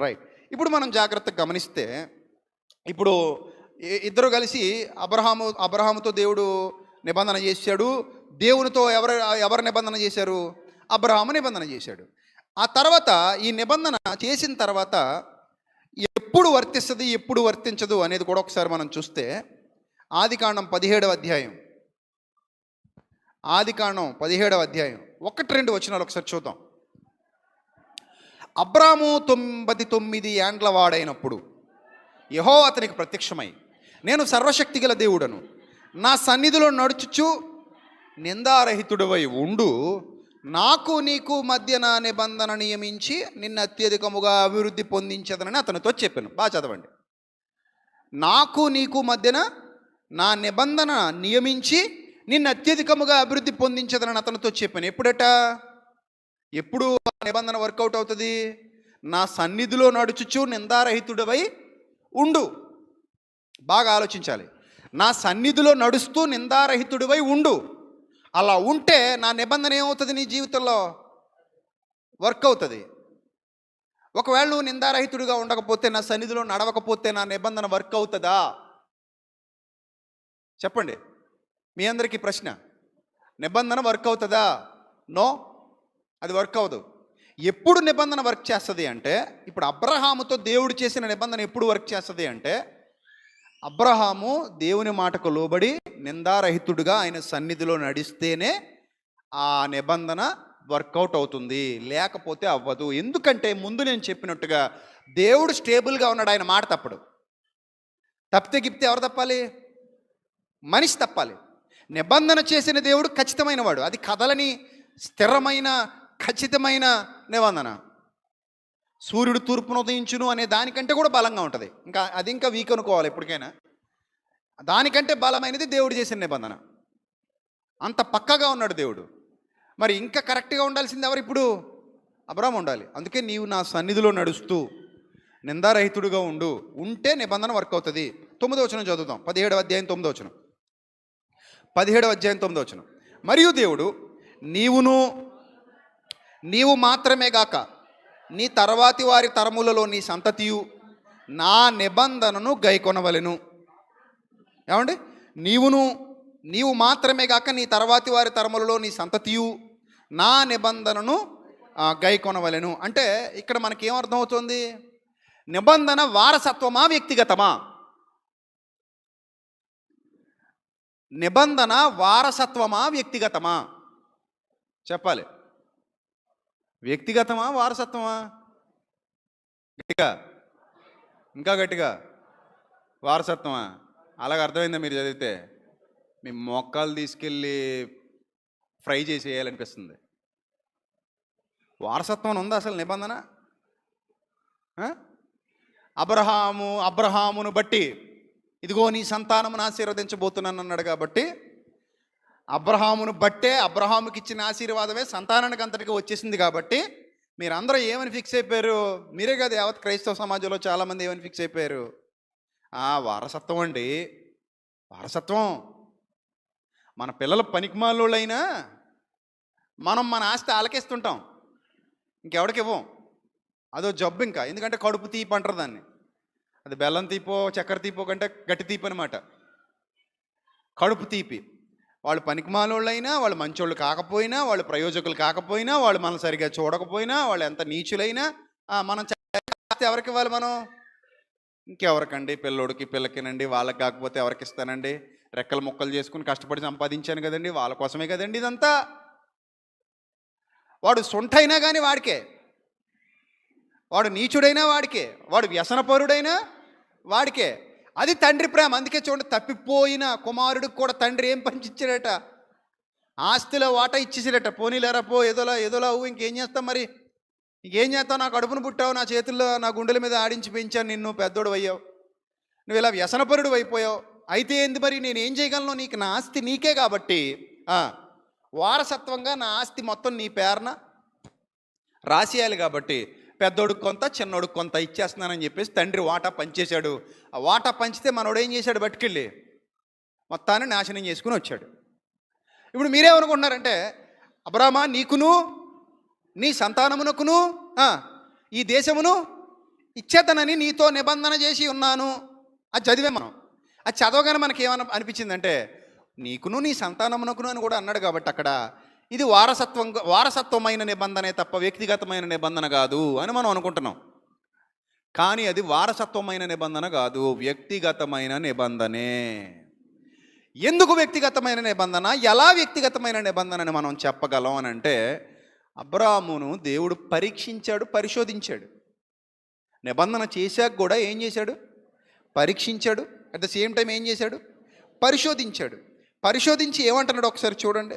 రైట్. ఇప్పుడు మనం జాగ్రత్తగా గమనిస్తే, ఇప్పుడు ఇద్దరు కలిసి అబ్రహాముతో దేవుడు నిబంధన చేశాడు. దేవునితో ఎవరు నిబంధన చేశారు? అబ్రహాము నిబంధన చేశాడు. ఆ తర్వాత ఈ నిబంధన చేసిన తర్వాత ఎప్పుడు వర్తిస్తుంది, ఎప్పుడు వర్తించదు అనేది కూడా ఒకసారి మనం చూస్తే ఆదికాండం 17వ అధ్యాయం 1-2 వచనాలు ఒకసారి చూద్దాం. అబ్రాము 99 ఏండ్ల వాడైనప్పుడు యెహోవా అతనికి ప్రత్యక్షమై, నేను సర్వశక్తిగల దేవుడను, నా సన్నిధిలో నడుచుచు నిందారహితుడివై ఉండు, నాకు నీకు మధ్య నా నిబంధన నియమించి నిన్ను అత్యధికముగా అభివృద్ధి పొందించదనని అతనితో చెప్పాను. బాగా చదవండి. నాకు నీకు మధ్యన నా నిబంధన నియమించి నిన్ను అత్యధికముగా అభివృద్ధి పొందించదనని అతనితో చెప్పాను. ఎప్పుడు ఆ నిబంధన వర్కౌట్ అవుతుంది? నా సన్నిధిలో నడుచుచు నిందారహితుడివై ఉండు. బాగా ఆలోచించాలి. నా సన్నిధిలో నడుస్తూ నిందారహితుడివై ఉండు. అలా ఉంటే నా నిబంధన ఏమవుతుంది? నీ జీవితంలో వర్క్ అవుతుంది. ఒకవేళ నువ్వు నిందారహితుడిగా ఉండకపోతే, నా సన్నిధిలో నడవకపోతే నా నిబంధన వర్క్ అవుతుందా? చెప్పండి. మీ అందరికీ ప్రశ్న. నిబంధన వర్క్ అవుతుందా? నో, అది వర్క్ అవ్వదు. ఎప్పుడు నిబంధన వర్క్ చేస్తుంది అంటే, ఇప్పుడు అబ్రహాముతో దేవుడు చేసిన నిబంధన ఎప్పుడు వర్క్ చేస్తుంది అంటే, అబ్రహాము దేవుని మాటకు లోబడి నిందారహితుడిగా ఆయన సన్నిధిలో నడిస్తేనే ఆ నిబంధన వర్కౌట్ అవుతుంది, లేకపోతే అవ్వదు. ఎందుకంటే ముందు నేను చెప్పినట్టుగా దేవుడు స్టేబుల్గా ఉన్నాడు, ఆయన మాట తప్పడు. తప్పితే గిప్తే ఎవరు తప్పాలి? మనిషి తప్పాలి. నిబంధన చేసిన దేవుడు ఖచ్చితమైన వాడు. అది కదలని స్థిరమైన ఖచ్చితమైన నిబంధన. సూర్యుడు తూర్పును ఉదయించును అనే దానికంటే కూడా బలంగా ఉంటుంది. అది ఇంకా వీక్ అనుకోవాలి ఎప్పటికైనా. దానికంటే బలమైనది దేవుడు చేసిన నిబంధన. అంత పక్కగా ఉన్నాడు దేవుడు. మరి ఇంకా కరెక్ట్గా ఉండాల్సింది ఎవరు? ఇప్పుడు అబ్రాహాము ఉండాలి. అందుకే నీవు నా సన్నిధిలో నడుస్తూ నిందారహితుడుగా ఉంటే నిబంధన వర్క్ అవుతుంది. 9వ వచనం చదువుతాం. 17వ అధ్యాయం 9వ వచనం. 17వ అధ్యాయం 9వ వచనం. మరియు దేవుడు నీవు మాత్రమే గాక నీ తర్వాతి వారి తరములలో నీ సంతతియు నా నిబంధనను గైకొనవలెను. ఏమండి? నీవు మాత్రమే గాక నీ తర్వాతి వారి తరములలో నీ సంతతియు నా నిబంధనను గైకొనవలెను. అంటే ఇక్కడ మనకి ఏమర్థమవుతుంది? నిబంధన వారసత్వమా వ్యక్తిగతమా? నిబంధన వారసత్వమా వ్యక్తిగతమా? చెప్పాలి. వ్యక్తిగతమా వారసత్వమా? గట్టిగా, ఇంకా గట్టిగా. వారసత్వమా? అలాగ అర్థమైందా? మీరు చదివితే మీ మొక్కలు తీసుకెళ్ళి ఫ్రై చేసి వేయాలనిపిస్తుంది. వారసత్వం ఉందా అసలు నిబంధన? అబ్రహామును బట్టి ఇదిగో నీ సంతానమును ఆశీర్వదించబోతున్నాను అన్నాడు. కాబట్టి అబ్రహామును బట్టే, అబ్రహాముకి ఇచ్చిన ఆశీర్వాదమే సంతానానికి అంతటికి వచ్చేసింది. కాబట్టి మీరందరూ ఏమని ఫిక్స్ అయిపోయారు? మీరే కదా యావత్ క్రైస్తవ సమాజంలో చాలామంది ఏమని ఫిక్స్ అయిపోయారు? వారసత్వం అండి, వారసత్వం. మన పిల్లలు పనికిమాలోళ్ళైనా మనం మన ఆస్తి ఆలకిస్తుంటాం, ఇంకెవడికి ఇవ్వం. అదో జబ్బు. ఇంకా ఎందుకంటే కడుపు తీపి అంటారు దాన్ని. అది బెల్లం తీపో చక్కెర తీపో కంటే గట్టి తీపి అనమాట. కడుపు తీపి. వాళ్ళు పనికిమాలోళ్ళైనా, వాళ్ళు మంచోళ్ళు కాకపోయినా, వాళ్ళు ప్రయోజకులు కాకపోయినా, వాళ్ళు మనం సరిగా చూడకపోయినా, వాళ్ళు ఎంత నీచులైనా మనం ఎవరికి ఇవ్వాలి? మనం ఇంకెవరికండి? పిల్లోడికి పిల్లకినండి. వాళ్ళకి కాకపోతే ఎవరికి ఇస్తానండి? రెక్కలు ముక్కలు చేసుకుని కష్టపడి సంపాదించాను కదండి, వాళ్ళ కోసమే కదండి ఇదంతా. వాడు సొంటైనా కానీ వాడికే, వాడు నీచుడైనా వాడికే, వాడు వ్యసనపరుడైనా వాడికే. అది తండ్రి ప్రేమ. అందుకే చూడండి, తప్పిపోయిన కుమారుడికి కూడా తండ్రి ఏం పంచిచ్చాడట? ఆస్తిలో వాటా ఇచ్చేసాడట. పోనీలేరా పో, ఏదోలా ఇంకేం చేస్తాం? మరి ఇంకేం చేస్తావు? నా కడుపును పుట్టావు, నా చేతుల్లో నా గుండెల మీద ఆడించి పెంచాను నిన్ను, పెద్దోడు అయ్యావు, నువ్వు ఇలా వ్యసనపరుడు అయిపోయావు. అయితే ఏంది మరి? నేను ఏం చేయగలను? నీకు నా ఆస్తి నీకే కాబట్టి వారసత్వంగా నా ఆస్తి మొత్తం నీ పేరున రాసేయాలి. కాబట్టి పెద్దోడికి కొంత, చిన్నోడికి కొంత ఇచ్చేస్తున్నానని చెప్పేసి తండ్రి వాటా పంచేశాడు. ఆ వాటా పంచితే మనోడు ఏం చేశాడు? బట్టుకెళ్ళి మొత్తాన్ని నాశనం చేసుకుని వచ్చాడు. ఇప్పుడు మీరేమనుకుంటున్నారంటే, అబ్రామా, నీకును నీ సంతానమునకును ఈ దేశమును ఇచ్చేతనని నీతో నిబంధన చేసి ఉన్నాను. అది చదివే మనం. అది చదవగానే మనకి ఏమన్నా అనిపించిందంటే, నీకును నీ సంతానమునకును అని కూడా అన్నాడు. కాబట్టి అక్కడ ఇది వారసత్వమైన నిబంధనే తప్ప వ్యక్తిగతమైన నిబంధన కాదు అని మనం అనుకుంటున్నాం. కానీ అది వారసత్వమైన నిబంధన కాదు, వ్యక్తిగతమైన నిబంధనే. ఎందుకు వ్యక్తిగతమైన నిబంధన? ఎలా వ్యక్తిగతమైన నిబంధన అని మనం చెప్పగలం అని అంటే, అబ్రాహామును దేవుడు పరీక్షించాడు, పరిశోధించాడు. నిబంధన చేశాక కూడా ఏం చేశాడు? పరీక్షించాడు. అట్ ద సేమ్ టైం ఏం చేశాడు? పరిశోధించాడు. పరిశోధించి ఏమంటున్నాడు ఒకసారి చూడండి.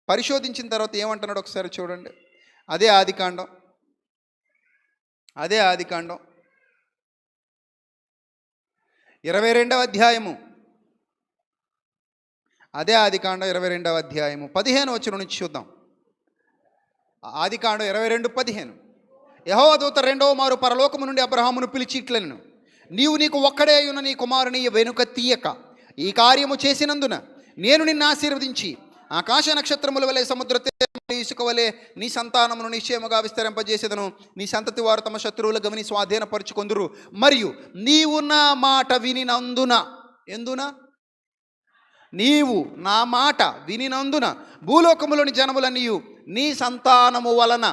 పరిశోధించిన తర్వాత ఏమంటున్నాడు ఒకసారి చూడండి. అదే ఆదికాండం 22వ అధ్యాయము. అదే ఆదికాండం 22వ అధ్యాయము 15 వచనం నుంచి చూద్దాం. ఆదికాండం 22:15. యెహోవా దూత రెండవ మారు పరలోకము నుండి అబ్రహామును పిలిచి ఇట్లనెను, నీవు నీకు ఒక్కడే ఉన్న నీ కుమారుని వెనుక తీయక ఈ కార్యము చేసినందున నేను నిన్ను ఆశీర్వదించి ఆకాశ నక్షత్రముల వలె సముద్ర ఇసుక వలె నీ సంతానమును నిశ్చయముగా విస్తరింపజేసేదను. నీ సంతతి వారు తమ శత్రువుల గమని స్వాధీనపరుచుకొందురు. మరియు నీవు నా మాట వినినందున, నీవు నా మాట వినినందున భూలోకములోని జనములన్నీయు నీ సంతానము వలన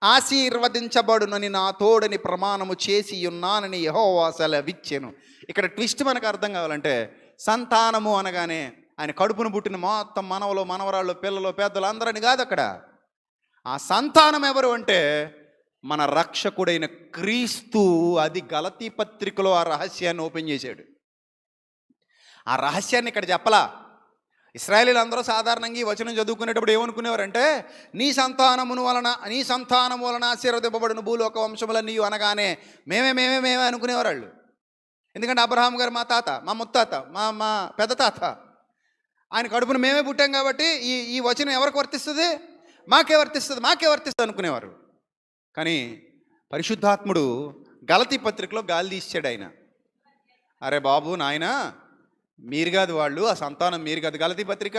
ఆశీర్వదించబడునని నా తోడని ప్రమాణము చేసి ఉన్నానని యెహోవా సెలవిచ్చెను. ఇక్కడ ట్విస్ట్ మనకు అర్థం కావాలంటే, సంతానము అనగానే ఆయన కడుపును పుట్టిన మొత్తం మనవలు, మనవరాళ్ళు, పిల్లలు, పెద్దలు అందరని కాదు. అక్కడ ఆ సంతానం ఎవరు అంటే మన రక్షకుడైన క్రీస్తు. అది గలతీ పత్రికలో ఆ రహస్యాన్ని ఓపెన్ చేశాడు. ఆ రహస్యాన్ని ఇక్కడ చెప్పలా. ఇశ్రాయేలీలు అందరూ సాధారణంగా ఈ వచనం చదువుకునేటప్పుడు ఏమనుకునేవారంటే, నీ సంతానము వలన ఆశీర్వదింపబడును భూలోక వంశములన్నీ అనగానే మేమే అనుకునేవారు వాళ్ళు. ఎందుకంటే అబ్రహాం గారు మా తాత, మా ముత్తాత, మా పెద్ద తాత, ఆయన కడుపును మేమే పుట్టాం కాబట్టి ఈ వచనం ఎవరికి వర్తిస్తుంది? మాకే వర్తిస్తుంది అనుకునేవారు. కానీ పరిశుద్ధాత్ముడు గలతీ పత్రికలో గాలి తీసాడు. ఆయన, అరే బాబు నాయనా, మీరు కాదు వాళ్ళు, ఆ సంతానం మీరు కాదు. గలతీ పత్రిక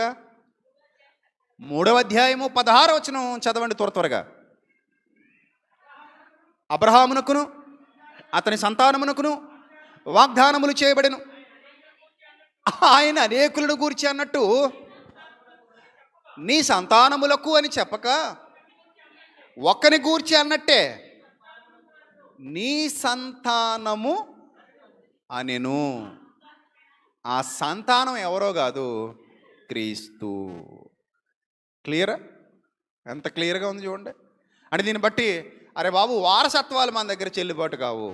3వ అధ్యాయము 16వ వచనం చదవండి త్వరగా. అబ్రహామునకును అతని సంతానమునకును వాగ్దానములు చేయబడెను. ఆయన అనేకులను గూర్చి అన్నట్టు నీ సంతానములకు అని చెప్పక ఒక్కని గూర్చి అన్నట్టే నీ సంతానము అనెను. ఆ సంతానం ఎవరో కాదు, క్రీస్తు. క్లియరా? ఎంత క్లియర్గా ఉంది చూడండి. అంటే దీన్ని బట్టి అరే బాబు, వారసత్వాలు మన దగ్గర చెల్లుబాటు కావు.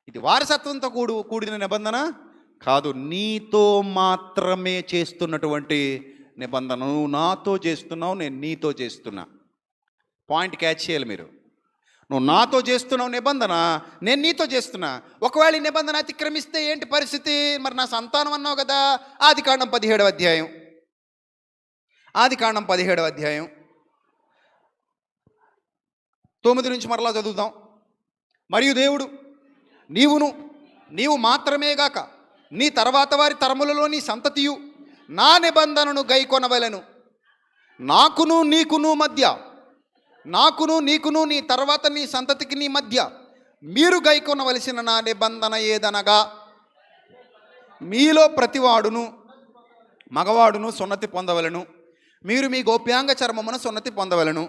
ఇది వారసత్వంతో కూడిన నిబంధన కాదు, నీతో మాత్రమే చేస్తున్నటువంటి నిబంధన. నువ్వు నాతో చేస్తున్నావు, నేను నీతో చేస్తున్నా. పాయింట్ క్యాచ్ చేయాలి మీరు. నువ్వు నాతో చేస్తున్నావు నిబంధన, నేను నీతో చేస్తున్నా. ఒకవేళ ఈ నిబంధన అతిక్రమిస్తే ఏంటి పరిస్థితి? మరి నా సంతానం అన్నావు కదా. ఆదికాండం 17వ అధ్యాయం 9 నుంచి మరలా చదువుదాం. మరియు దేవుడు నీవు మాత్రమే గాక నీ తర్వాత వారి తరములలో నీ సంతతియు నా నిబంధనను గైకొనవలెను. నాకును నీకును నీ తర్వాత నీ సంతతికి నీ మధ్య మీరు గైకొనవలసిన నా నిబంధన ఏదనగా, మీలో ప్రతివాడును మగవాడును సున్నతి పొందవలను. మీరు మీ గోప్యాంగ చర్మమును సున్నతి పొందవలను.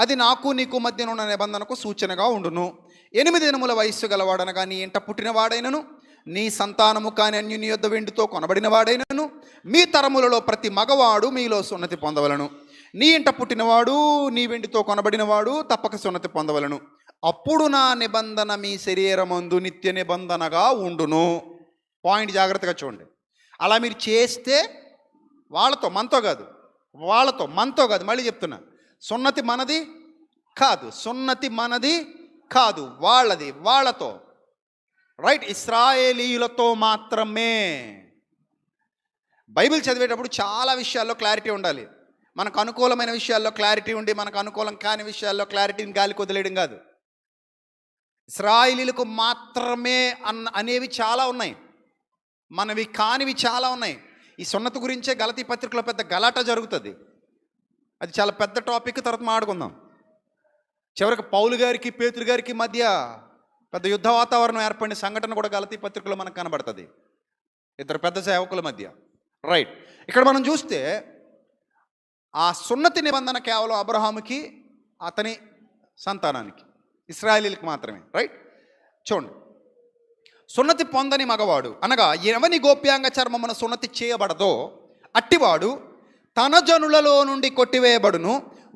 అది నాకు నీకు మధ్యనున్న నిబంధనకు సూచనగా ఉండును. 8 దినముల వయస్సు గలవాడనగా నీ ఇంట పుట్టినవాడైనను, నీ సంతానము కాని అన్యుని యొద్ద వెండితో కొనబడిన వాడైనను, మీ తరములలో ప్రతి మగవాడు మీలో సున్నతి పొందవలను. నీ ఇంట పుట్టినవాడు, నీ వెండితో కొనబడినవాడు తప్పక సున్నతి పొందవలను. అప్పుడు నా నిబంధన మీ శరీరమందు నిత్య నిబంధనగా ఉండును. పాయింట్ జాగ్రత్తగా చూడండి. అలా మీరు చేస్తే వాళ్ళతో, మనతో కాదు, మళ్ళీ చెప్తున్నా, సున్నతి మనది కాదు, వాళ్ళతో, రైట్? ఇశ్రాయేలీయులతో మాత్రమే. బైబిల్ చదివేటప్పుడు చాలా విషయాల్లో క్లారిటీ ఉండాలి. మనకు అనుకూలమైన విషయాల్లో క్లారిటీ ఉండి, మనకు అనుకూలం కాని విషయాల్లో క్లారిటీని గాలికి వదిలేయడం కాదు. ఇశ్రాయేలీయులకు మాత్రమే అనేవి చాలా ఉన్నాయి, మనవి కానివి చాలా ఉన్నాయి. ఈ సున్నతి గురించే గలతీ పత్రికలో పెద్ద గలాట జరుగుతుంది. అది చాలా పెద్ద టాపిక్, తర్వాత మాట్లాడుకుందాం. చివరికి పౌలు గారికి పేతురు గారికి మధ్య పెద్ద యుద్ధ వాతావరణం ఏర్పడిన సంఘటన కూడా గలతీ పత్రికలో మనకు కనబడుతుంది, ఇద్దరు పెద్ద సేవకుల మధ్య. రైట్, ఇక్కడ మనం చూస్తే ఆ సున్నతి నిబంధన కేవలం అబ్రహాముకి, అతని సంతానానికి, ఇశ్రాయేలీలకు మాత్రమే. రైట్, చూడండి. సున్నతి పొందని మగవాడు అనగా ఎవని గోప్యాంగ చర్మమున సున్నతి చేయబడదో అట్టివాడు తన జనులలో నుండి కొట్టివేయబడును.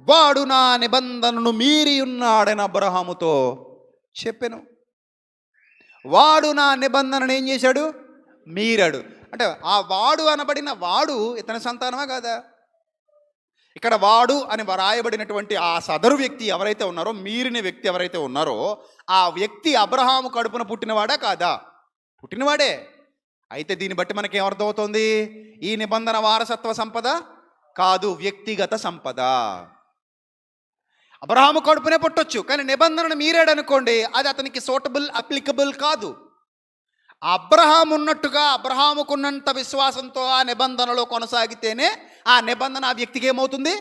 వాడు నా నిబంధనను మీరి ఉన్నాడని అబ్రహాముతో చెప్పెను. వాడు నా నిబంధనను ఏం చేశాడు? మీరాడు. అంటే ఆ వాడు అనబడిన వాడు ఇతని సంతానమా కాదా? ఇక్కడ వాడు అని రాయబడినటువంటి ఆ సదరు వ్యక్తి ఎవరైతే ఉన్నారో, మీరిన వ్యక్తి ఎవరైతే ఉన్నారో, ఆ వ్యక్తి అబ్రహాము కడుపున పుట్టినవాడా కాదా? పుట్టినవాడే. అయితే దీన్ని బట్టి మనకి ఏమర్థమవుతుంది? ఈ నిబంధన వారసత్వ సంపద కాదు, వ్యక్తిగత సంపద. అబ్రహాము కడుపునే పుట్టొచ్చు, కానీ నిబంధనను మీరాడనుకోండి, అది అతనికి సూటబుల్, అప్లికబుల్ కాదు. అబ్రహాము ఉన్నట్టుగా అబ్రహాముకున్నంత విశ్వాసంతో ఆ నిబంధనలో కొనసాగితేనే ఆ నిబంధన ఆ వ్యక్తికి ఏమవుతుంది?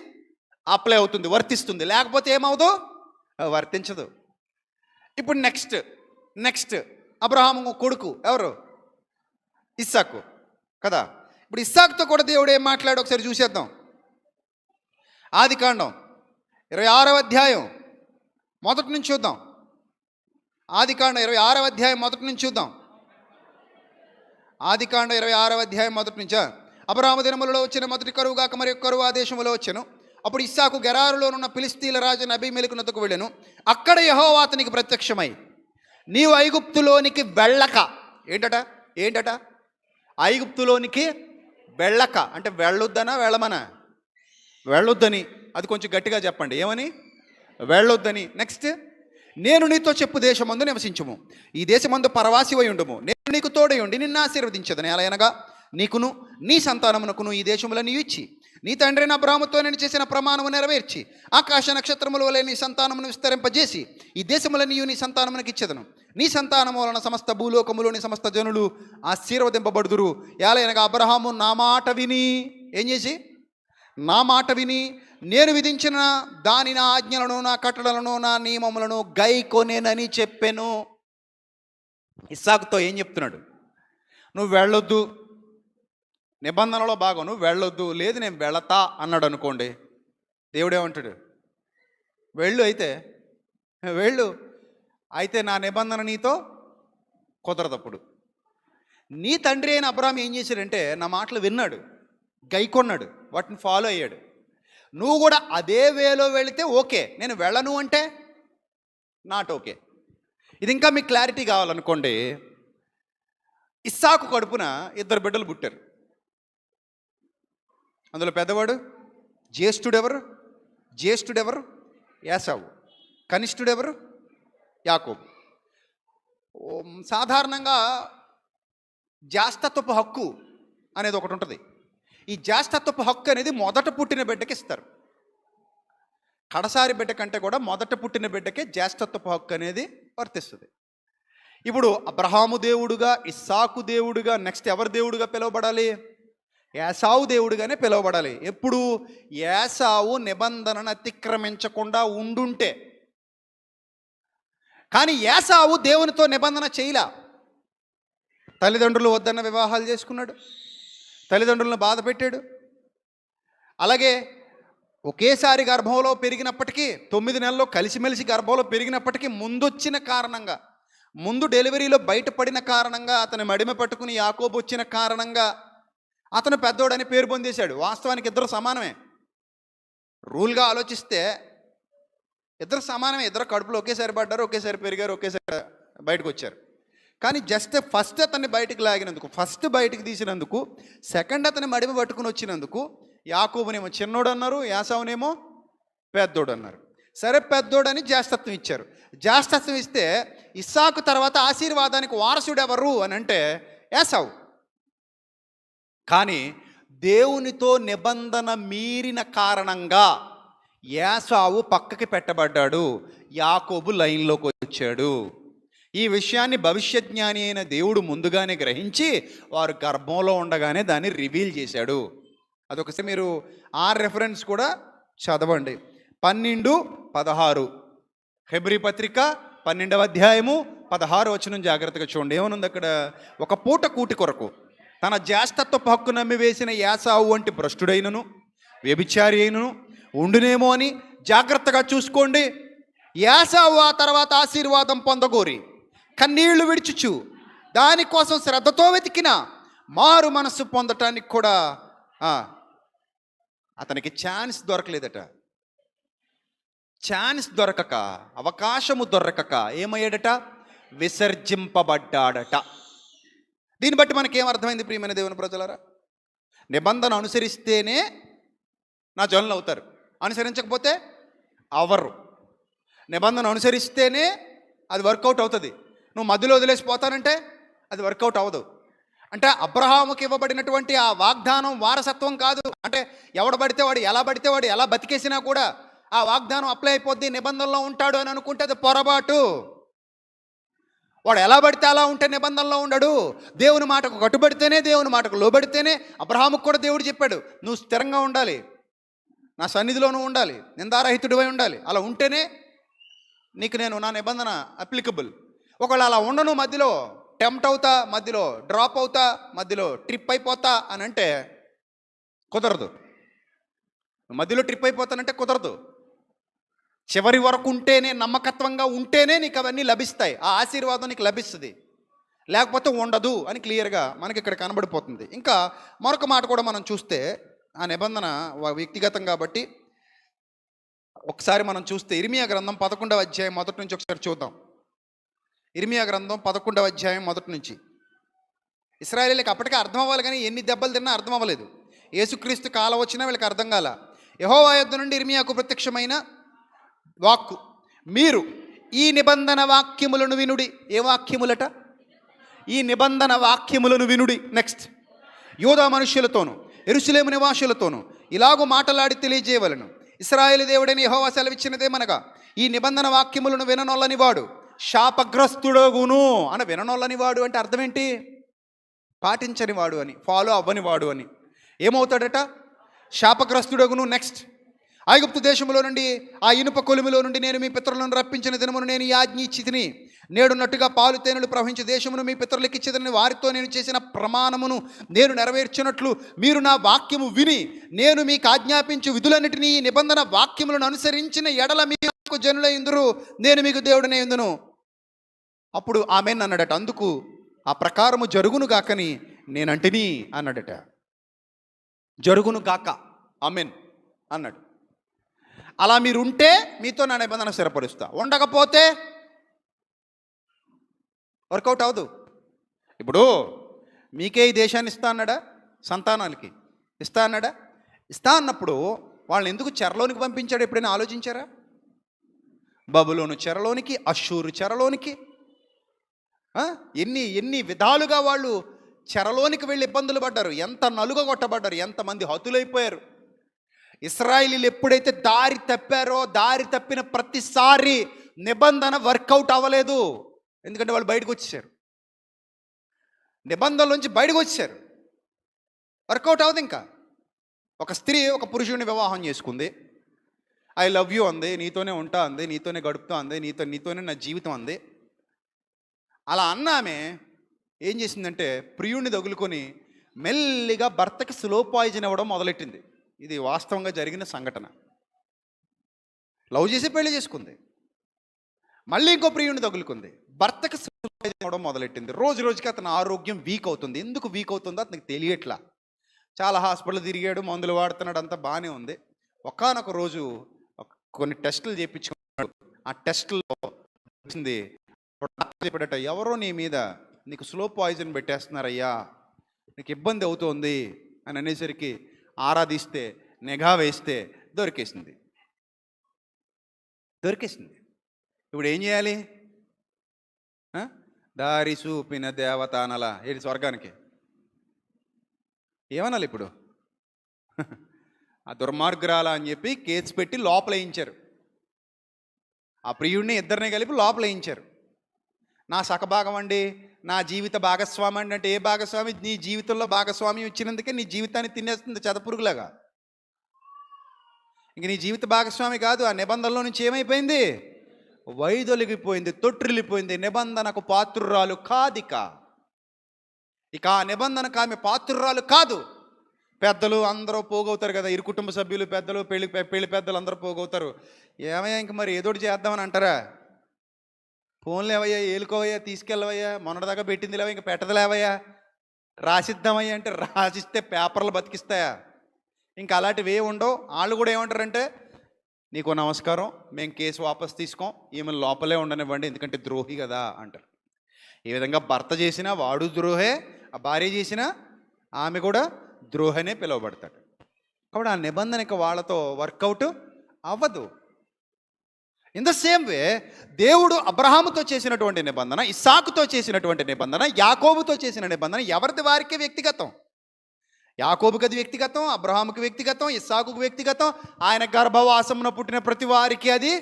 అప్లై అవుతుంది, వర్తిస్తుంది. లేకపోతే ఏమవుదు? వర్తించదు. ఇప్పుడు నెక్స్ట్ అబ్రహాము కొడుకు ఎవరు? ఇస్సాకు కదా. ఇప్పుడు ఇస్సాకుతో కూడా దేవుడు ఏం మాట్లాడు ఒకసారి చూసేద్దాం. ఆదికాండం 26వ అధ్యాయం మొదటి నుంచి చూద్దాం. ఆదికాండం 26వ అధ్యాయం మొదటి నుంచి చూద్దాం. ఆదికాండం 26వ అధ్యాయం మొదటి నుంచా. అబ్రహాము దినములలో వచ్చిన మొదటి కరువు గాక మరి కరువు ఆ దేశంలో వచ్చెను. అప్పుడు ఇస్సాకు గెరారులోనున్న ఫిలిస్తీన్ల రాజు అబీమెలెకు నొద్దకు వెళ్ళెను. అక్కడ యెహోవా అతనికి ప్రత్యక్షమై, నీవు ఐగుప్తులోనికి వెళ్ళక. ఏంటట? ఐగుప్తులోనికి వెళ్ళక అంటే వెళ్ళొద్దనా వెళ్ళమనా? వెళ్ళొద్దని. అది కొంచెం గట్టిగా చెప్పండి. ఏమని? వెళ్ళొద్దని. నెక్స్ట్, నేను నీతో చెప్పు దేశమందు నివసించుము, ఈ దేశమందు పరవాసివై ఉండుము, నేను నీకు తోడై ఉండి నిన్ను ఆశీర్వదించదని, అలా అనగా నీకును నీ సంతానమునకును ఈ దేశములను ఇచ్చి, నీ తండ్రిని అబ్రహాముతో నేను చేసిన ప్రమాణము నెరవేర్చి, ఆకాశ నక్షత్రముల వలె నీ సంతానమును విస్తరింపజేసి ఈ దేశములన్నీ నీ సంతానమునకు ఇచ్చేదను. నీ సంతానము వలన సమస్త భూలోకములోని సమస్త జనులు ఆశీర్వదింపబడుదురు. ఎలాగనగా అబ్రహాము నా మాట విని, ఏం చేసి? నా మాట విని నేను విధించిన దాని నా ఆజ్ఞలను, నా కట్టడలను, నా నియమములను గైకొనేనని చెప్పెను. ఇస్సాకుతో ఏం చెప్తున్నాడు? నువ్వు వెళ్ళొద్దు, నిబంధనలో భాగం, నువ్వు వెళ్ళొద్దు. లేదు నేను వెళతా అన్నాడు అనుకోండి, దేవుడేమంటాడు? వెళ్ళు, అయితే వెళ్ళు, అయితే నా నిబంధన నీతో కుదరదప్పుడు. నీ తండ్రి అయిన అబ్రహాం ఏం చేశాడంటే నా మాటలు విన్నాడు, గైకొన్నాడు, వాటిని ఫాలో అయ్యాడు. నువ్వు కూడా అదే వేలో వెళితే ఓకే, నేను వెళ్ళను అంటే నాట్ ఓకే. ఇది ఇంకా మీకు క్లారిటీ కావాలనుకోండి, ఇస్సాకు కడుపున 2 బిడ్డలు పుట్టారు. అందులో పెద్దవాడు జ్యేష్ఠుడెవరు? యాసావు. కనిష్ఠుడెవరు? యాకోబు. సాధారణంగా జ్యేష్ఠత్వపు హక్కు అనేది ఒకటి ఉంటుంది. ఈ జ్యేష్ఠత్వపు హక్కు అనేది మొదట పుట్టిన బిడ్డకి ఇస్తారు. కడసారి బిడ్డ కంటే కూడా మొదట పుట్టిన బిడ్డకే జ్యేష్ఠత్వపు హక్కు అనేది వర్తిస్తుంది. ఇప్పుడు అబ్రహాము దేవుడుగా, ఇస్సాకు దేవుడుగా, నెక్స్ట్ ఎవరు దేవుడుగా పిలువబడాలి? యాసావు దేవుడుగానే పిలువబడాలి. ఎప్పుడు? యాసావు నిబంధనను అతిక్రమించకుండా ఉండుంటే. కానీ యాసావు దేవునితో నిబంధన చేయలా. తల్లిదండ్రులు వద్దన్న వివాహాలు చేసుకున్నాడు, తల్లిదండ్రులను బాధ పెట్టాడు. అలాగే ఒకేసారి గర్భంలో పెరిగినప్పటికీ, 9 నెలల్లో కలిసిమెలిసి గర్భంలో పెరిగినప్పటికీ, ముందు డెలివరీలో బయటపడిన కారణంగా, అతను మడిమ పట్టుకుని యాకోబు వచ్చిన కారణంగా అతను పెద్దోడని పేరు పొందేశాడు. వాస్తవానికి ఇద్దరు సమానమే. రూల్గా ఆలోచిస్తే ఇద్దరు సమానమే. ఇద్దరు కడుపులో ఒకేసారి పడ్డారు, ఒకేసారి పెరిగారు, ఒకేసారి బయటకు వచ్చారు. కానీ జస్ట్ ఫస్ట్ అతన్ని బయటికి లాగినందుకు, ఫస్ట్ బయటికి తీసినందుకు, సెకండ్ అతని మడిమ పట్టుకుని వచ్చినందుకు యాకోబునేమో చిన్నోడు అన్నారు, యాసావునేమో పెద్దోడు అన్నారు. సరే, పెద్దోడని జ్యేష్ఠత్వం ఇచ్చారు. జ్యేష్ఠత్వం ఇస్తే ఇస్సాకు తర్వాత ఆశీర్వాదానికి వారసుడు ఎవరు అని అంటే యాసావు. కానీ దేవునితో నిబంధన మీరిన కారణంగా యాసావు పక్కకి పెట్టబడ్డాడు, యాకోబు లైన్లోకి వచ్చాడు. ఈ విషయాన్ని భవిష్యజ్ఞాని అయిన దేవుడు ముందుగానే గ్రహించి వారు గర్భంలో ఉండగానే దాన్ని రివీల్ చేశాడు. అదొకసారి మీరు ఆ రెఫరెన్స్ కూడా చదవండి. 12:16 హెబ్రీ పత్రిక 12వ అధ్యాయము 16వ వచనం జాగ్రత్తగా చూడండి. ఏమనుంది అక్కడ? ఒక పూట కూటి కొరకు తన జ్యేష్ఠత్వపు హక్కు నమ్మి వేసిన యాసావు వంటి భ్రష్టుడైనను వ్యభిచారి అయినను ఉండునేమో అని జాగ్రత్తగా చూసుకోండి. యాసావు ఆ తర్వాత ఆశీర్వాదం పొందగోరి కన్నీళ్లు విడిచుచు దానికోసం శ్రద్ధతో వెతికిన మారు మనస్సు పొందటానికి కూడా అతనికి ఛాన్స్ దొరకలేదట. ఛాన్స్ దొరకక, అవకాశము దొరకక ఏమయ్యాడట? విసర్జింపబడ్డాడట. దీన్ని బట్టి మనకేం అర్థమైంది ప్రియమైన దేవుని ప్రజలారా? నిబంధన అనుసరిస్తేనే నా జనులు అవుతారు, అనుసరించకపోతే అవరు. నిబంధన అనుసరిస్తేనే అది వర్కౌట్ అవుతుంది. నువ్వు మధ్యలో వదిలేసిపోతానంటే అది వర్కౌట్ అవ్వదు. అంటే అబ్రహాముకి ఇవ్వబడినటువంటి ఆ వాగ్దానం వారసత్వం కాదు. అంటే ఎవడు పడితే వాడు, ఎలా పడితే వాడు, ఎలా బతికేసినా కూడా ఆ వాగ్దానం అప్లై అయిపోద్ది, నిబంధనలో ఉంటాడు అని అనుకుంటే అది పొరపాటు. వాడు ఎలా పడితే అలా ఉంటే నిబంధనలో ఉండడు. దేవుని మాటకు కట్టుబడితేనే, దేవుని మాటకు లోబడితేనే. అబ్రహాముకు కూడా దేవుడు చెప్పాడు, నువ్వు స్థిరంగా ఉండాలి, నా సన్నిధిలోనూ ఉండాలి, నిందారహితుడివై ఉండాలి. అలా ఉంటేనే నీకు నేను నా నిబంధన అప్లికబుల్. ఒకవేళ అలా ఉండను, మధ్యలో టెంప్ట్ అవుతా, మధ్యలో డ్రాప్ అవుతా, మధ్యలో ట్రిప్ అయిపోతా అని అంటే కుదరదు. మధ్యలో ట్రిప్ అయిపోతానంటే కుదరదు. చివరి వరకు ఉంటేనే, నమ్మకత్వంగా ఉంటేనే నీకు అవన్నీ లభిస్తాయి, ఆ ఆశీర్వాదం నీకు లభిస్తుంది. లేకపోతే ఉండదు అని క్లియర్గా మనకి ఇక్కడ కనబడిపోతుంది. ఇంకా మరొక మాట కూడా మనం చూస్తే, ఆ నిబంధన వ్యక్తిగతం కాబట్టి ఒకసారి మనం చూస్తే ఇర్మియా గ్రంథం 11వ అధ్యాయం మొదటి నుంచి ఒకసారి చూద్దాం. ఇర్మియా గ్రంథం 11వ అధ్యాయం మొదటి నుంచి. ఇశ్రాయేలీలకు అప్పటికే అర్థం అవ్వాలి, కానీ ఎన్ని దెబ్బలు తిన్నా అర్థం అవ్వలేదు. యేసుక్రీస్తు కాలం వచ్చినా వీళ్ళకి అర్థం కాల. యెహోవా యొద్ద నుండి ఇర్మియాకు ప్రత్యక్షమైన వాక్కు, మీరు ఈ నిబంధన వాక్యములను వినుడి. ఏ వాక్యములట? ఈ నిబంధన వాక్యములను వినుడి. నెక్స్ట్, యూదా మనుష్యులతోనూ యెరూషలేము నివాసులతోనూ ఇలాగూ మాటలాడి తెలియజేయవలను. ఇశ్రాయేలు దేవుడైన యెహోవా సెలవిచ్చినదేమనగా, ఈ నిబంధన వాక్యములను విననొల్లని వాడు శాపగ్రస్తుడగును. అని విననొల్లని వాడు అంటే అర్థం ఏంటి? పాటించని వాడు అని, ఫాలో అవ్వని వాడు అని. ఏమవుతాడట? శాపగ్రస్తుడగును. నెక్స్ట్, ఐగుప్తు దేశంలో నుండి, ఆ ఇనుప కొలిమిలో నుండి నేను మీ పితరులను రప్పించిన దినమును నేను ఈ ఆజ్ఞ ఇచ్చితిని. నేడున్నట్టుగా పాలు తేనెలు ప్రవహించే దేశమును మీ పితరులకు ఇచ్చేదని వారితో నేను చేసిన ప్రమాణమును నేను నెరవేర్చినట్లు మీరు నా వాక్యము విని నేను మీకు ఆజ్ఞాపించు విధులన్నిటినీ ఈ నిబంధన వాక్యములను అనుసరించిన ఎడల మీకు జనులైందురు, నేను మీకు దేవుడనే ఇందును. అప్పుడు ఆమెన్ అన్నాడట. అందుకు ఆ ప్రకారము జరుగును గాకని నేనంటిని అన్నాడట. జరుగును గాక, ఆమెన్ అన్నాడు. అలా మీరు ఉంటే మీతో నా నిబంధన స్థిరపరుస్తా, ఉండకపోతే వర్కౌట్ అవ్వదు. ఇప్పుడు మీకే ఈ దేశాన్ని ఇస్తా అన్నాడా? సంతానాలకి ఇస్తా అన్నాడా? ఇస్తా అన్నప్పుడు వాళ్ళని ఎందుకు చెరలోనికి పంపించాడు? ఎప్పుడైనా ఆలోచించారా? బబులోను చెరలోనికి, అష్షూరు చెరలోనికి, ఎన్ని విధాలుగా వాళ్ళు చెరలోనికి వెళ్ళి ఇబ్బందులు పడ్డారు, ఎంత నలుగ కొట్టబడ్డారు, ఎంతమంది హతులైపోయారు. ఇశ్రాయేలీలు ఎప్పుడైతే దారి తప్పారో, దారి తప్పిన ప్రతిసారి నిబంధన వర్కౌట్ అవ్వలేదు. ఎందుకంటే వాళ్ళు బయటకు వచ్చేసారు, నిబంధనలోంచి బయటకు వచ్చేసారు. వర్కౌట్ అవ్వదు. ఇంకా ఒక స్త్రీ ఒక పురుషుడిని వివాహం చేసుకుంది, ఐ లవ్ యూ అంది, నీతోనే ఉంటా అంది, నీతోనే గడుపుతా అంది, నీతోనే నా జీవితం అంది. అలా అన్నామే ఏం చేసిందంటే ప్రియుడిని తగులుకొని మెల్లిగా భర్తకి స్లో పాయిజన్ ఇవ్వడం మొదలెట్టింది. ఇది వాస్తవంగా జరిగిన సంఘటన. లవ్ చేసి పెళ్లి చేసుకుంది, మళ్ళీ ఇంకో ప్రియుడిని తగులుకుంది, భర్తకి స్లో పాయిజన్ ఇవ్వడం మొదలెట్టింది. రోజు రోజుకి అతని ఆరోగ్యం వీక్ అవుతుంది. ఎందుకు వీక్ అవుతుందో అతనికి తెలియట్లా. చాలా హాస్పిటల్ తిరిగాడు, మందులు వాడుతున్నాడు, అంతా బాగానే ఉంది. ఒకానొక రోజు కొన్ని టెస్టులు చేయించుకున్నాడు. ఆ టెస్టుల్లో వచ్చింది, చెప్పాడట, ఎవరో నీ మీద నీకు స్లో పాయిజన్ పెట్టేస్తున్నారయ్యా, నీకు ఇబ్బంది అవుతోంది అని అనేసరికి ఆరాధిస్తే, నిఘా వేస్తే దొరికేసింది. ఇప్పుడు ఏం చేయాలి? దారి చూపిన దేవత అనలా ఏది స్వర్గానికి ఏమనాలి ఇప్పుడు? ఆ దుర్మార్గురాల అని చెప్పి కేసు పెట్టి లోపల వేయించారు. ఆ ప్రియుడిని ఇద్దరిని కలిపి లోపల వేయించారు. నా సకభాగం అండి, నా జీవిత భాగస్వామి అండి అంటే ఏ భాగస్వామి? నీ జీవితంలో భాగస్వామి ఇచ్చినందుకే నీ జీవితాన్ని తినేస్తుంది చెదపురుగులాగా. ఇంక నీ జీవిత భాగస్వామి కాదు. ఆ నిబంధనలో నుంచి ఏమైపోయింది? వైదొలిగిపోయింది, తొట్టిల్లిపోయింది. నిబంధనకు పాత్రురాలు కాదిక. ఇక ఆ నిబంధనకు ఆమె పాత్రురాలు కాదు. పెద్దలు అందరూ పోగవుతారు కదా, ఇరు కుటుంబ సభ్యులు, పెద్దలు, పెళ్లి పెద్దలు అందరూ పోగవుతారు. ఏమయ్యా ఇంక మరి ఏదోటి చేద్దామని అంటారా? ఫోన్లేవయ్యా, ఏలుకోవయ్యా, తీసుకెళ్ళవయ్యా, మొన్నటిదాకా పెట్టింది లేవా, ఇంక పెట్టదులేవయ్యా, రాసిద్దామయ్యా అంటే రాసిస్తే పేపర్లు బతికిస్తాయా? ఇంకా అలాంటివి ఏ ఉండవు. వాళ్ళు కూడా ఏమంటారంటే, నీకు నమస్కారం, మేము కేసు వాపస్ తీసుకోం, ఈమెను లోపలే ఉండనివ్వండి ఎందుకంటే ద్రోహి కదా అంటారు. ఈ విధంగా భర్త చేసినా వాడు ద్రోహే, ఆ భార్య చేసినా ఆమె కూడా ద్రోహనే పిలువబడతాడు. కాబట్టి ఆ నిబంధనకి వాళ్ళతో వర్కౌట్ అవ్వదు. ఇన్ ద సేమ్ వే దేవుడు అబ్రహాముతో చేసినటువంటి నిబంధన, ఇస్సాకుతో చేసినటువంటి నిబంధన, యాకోబుతో చేసిన నిబంధన ఎవరిది వారికి వ్యక్తిగతం. యాకోబుకి అది వ్యక్తిగతం, అబ్రహాముకి వ్యక్తిగతం, ఇస్సాకుకు వ్యక్తిగతం, ఆయన గర్భవాసమున పుట్టిన ప్రతి వారికి అది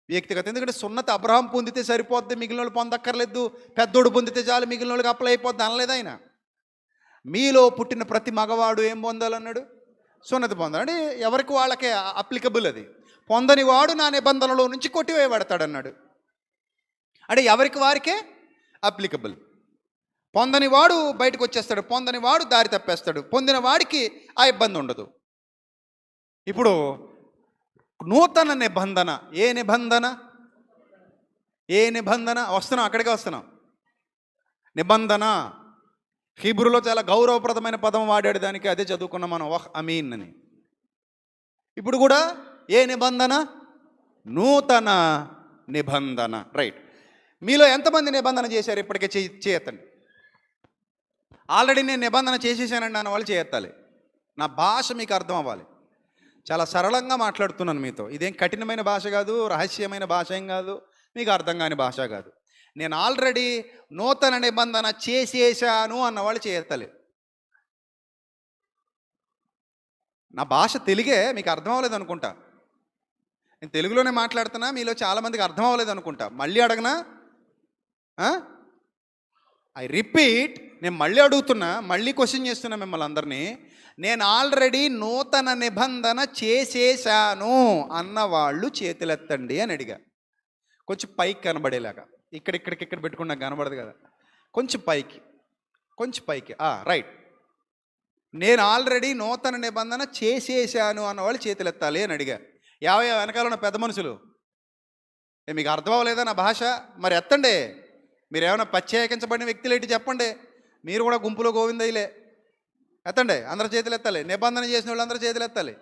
వ్యక్తిగతం. ఎందుకంటే సున్నతి అబ్రహాం పొందితే సరిపోద్ది, మిగిలిన వాళ్ళు పొందక్కర్లేదు, పెద్దోడు పొందితే చాలు మిగిలిన వాళ్ళకి అప్లై అయిపోద్ది అనలేదు ఆయన. మీలో పుట్టిన ప్రతి మగవాడు ఏం పొందాలన్నాడు? సున్నతి పొందాలి. ఎవరికి వాళ్ళకే అప్లికబుల్ అది. పొందని వాడు నా నిబంధనలో నుంచి కొట్టివేయబడతాడన్నాడు. అంటే ఎవరికి వారికే అప్లికబుల్. పొందని వాడు బయటకు వచ్చేస్తాడు, పొందని వాడు దారి తప్పేస్తాడు, పొందిన వాడికి ఆ ఇబ్బంది ఉండదు. ఇప్పుడు నూతన నిబంధన, ఏ నిబంధన? ఏ నిబంధన? వస్తున్నాం, అక్కడికే వస్తున్నాం. నిబంధన హీబ్రూలో చాలా గౌరవప్రదమైన పదం వాడాడు, దానికి అదే చదువుకున్నాం మనం, వహ్ అమీన్ అని. ఇప్పుడు కూడా ఏ నిబంధన? నూతన నిబంధన. రైట్. మీలో ఎంతమంది నిబంధన చేశారు ఇప్పటికే? చేయెత్తండి. ఆల్రెడీ నేను నిబంధన చేసేసానండి అన్న వాళ్ళు చేయెత్తాలి. నా భాష మీకు అర్థం అవ్వాలి. చాలా సరళంగా మాట్లాడుతున్నాను మీతో. ఇదేం కఠినమైన భాష కాదు, రహస్యమైన భాష ఏం కాదు, మీకు అర్థం కాని భాష కాదు. నేను ఆల్రెడీ నూతన నిబంధన చేసేసాను అన్నవాళ్ళు చేయెత్తాలి. నా భాష తెలుగే, మీకు అర్థం అవ్వలేదు అనుకుంటా. నేను తెలుగులోనే మాట్లాడుతున్నా, మీలో చాలామందికి అర్థం అవ్వలేదు అనుకుంటా. మళ్ళీ అడగనా? ఐ రిపీట్, నేను మళ్ళీ అడుగుతున్నా, మళ్ళీ క్వశ్చన్ చేస్తున్నా మిమ్మల్ని అందరినీ. నేను ఆల్రెడీ నూతన నిబంధన చేసేసాను అన్నవాళ్ళు చేతులెత్తండి అని అడిగా. కొంచెం పైకి కనబడేలాగా. ఇక్కడ పెట్టుకున్నా కనబడదు కదా, కొంచెం పైకి, కొంచెం పైకి. రైట్. నేను ఆల్రెడీ నూతన నిబంధన చేసేసాను అన్నవాళ్ళు చేతులెత్తాలి అని అడిగా. వెనకాల ఉన్న పెద్ద మనుషులు, మీకు అర్థం అవ్వలేదా నా భాష? మరి ఎత్తండి. మీరు ఏమైనా ప్రత్యేకించబడిన వ్యక్తులు ఏంటి చెప్పండి. మీరు కూడా గుంపులో గోవిందయ్యలే. ఎత్తండి, అందరు చేతులు ఎత్తాలి. నిబంధన చేసిన వాళ్ళు అందరూ చేతులు ఎత్తాలి.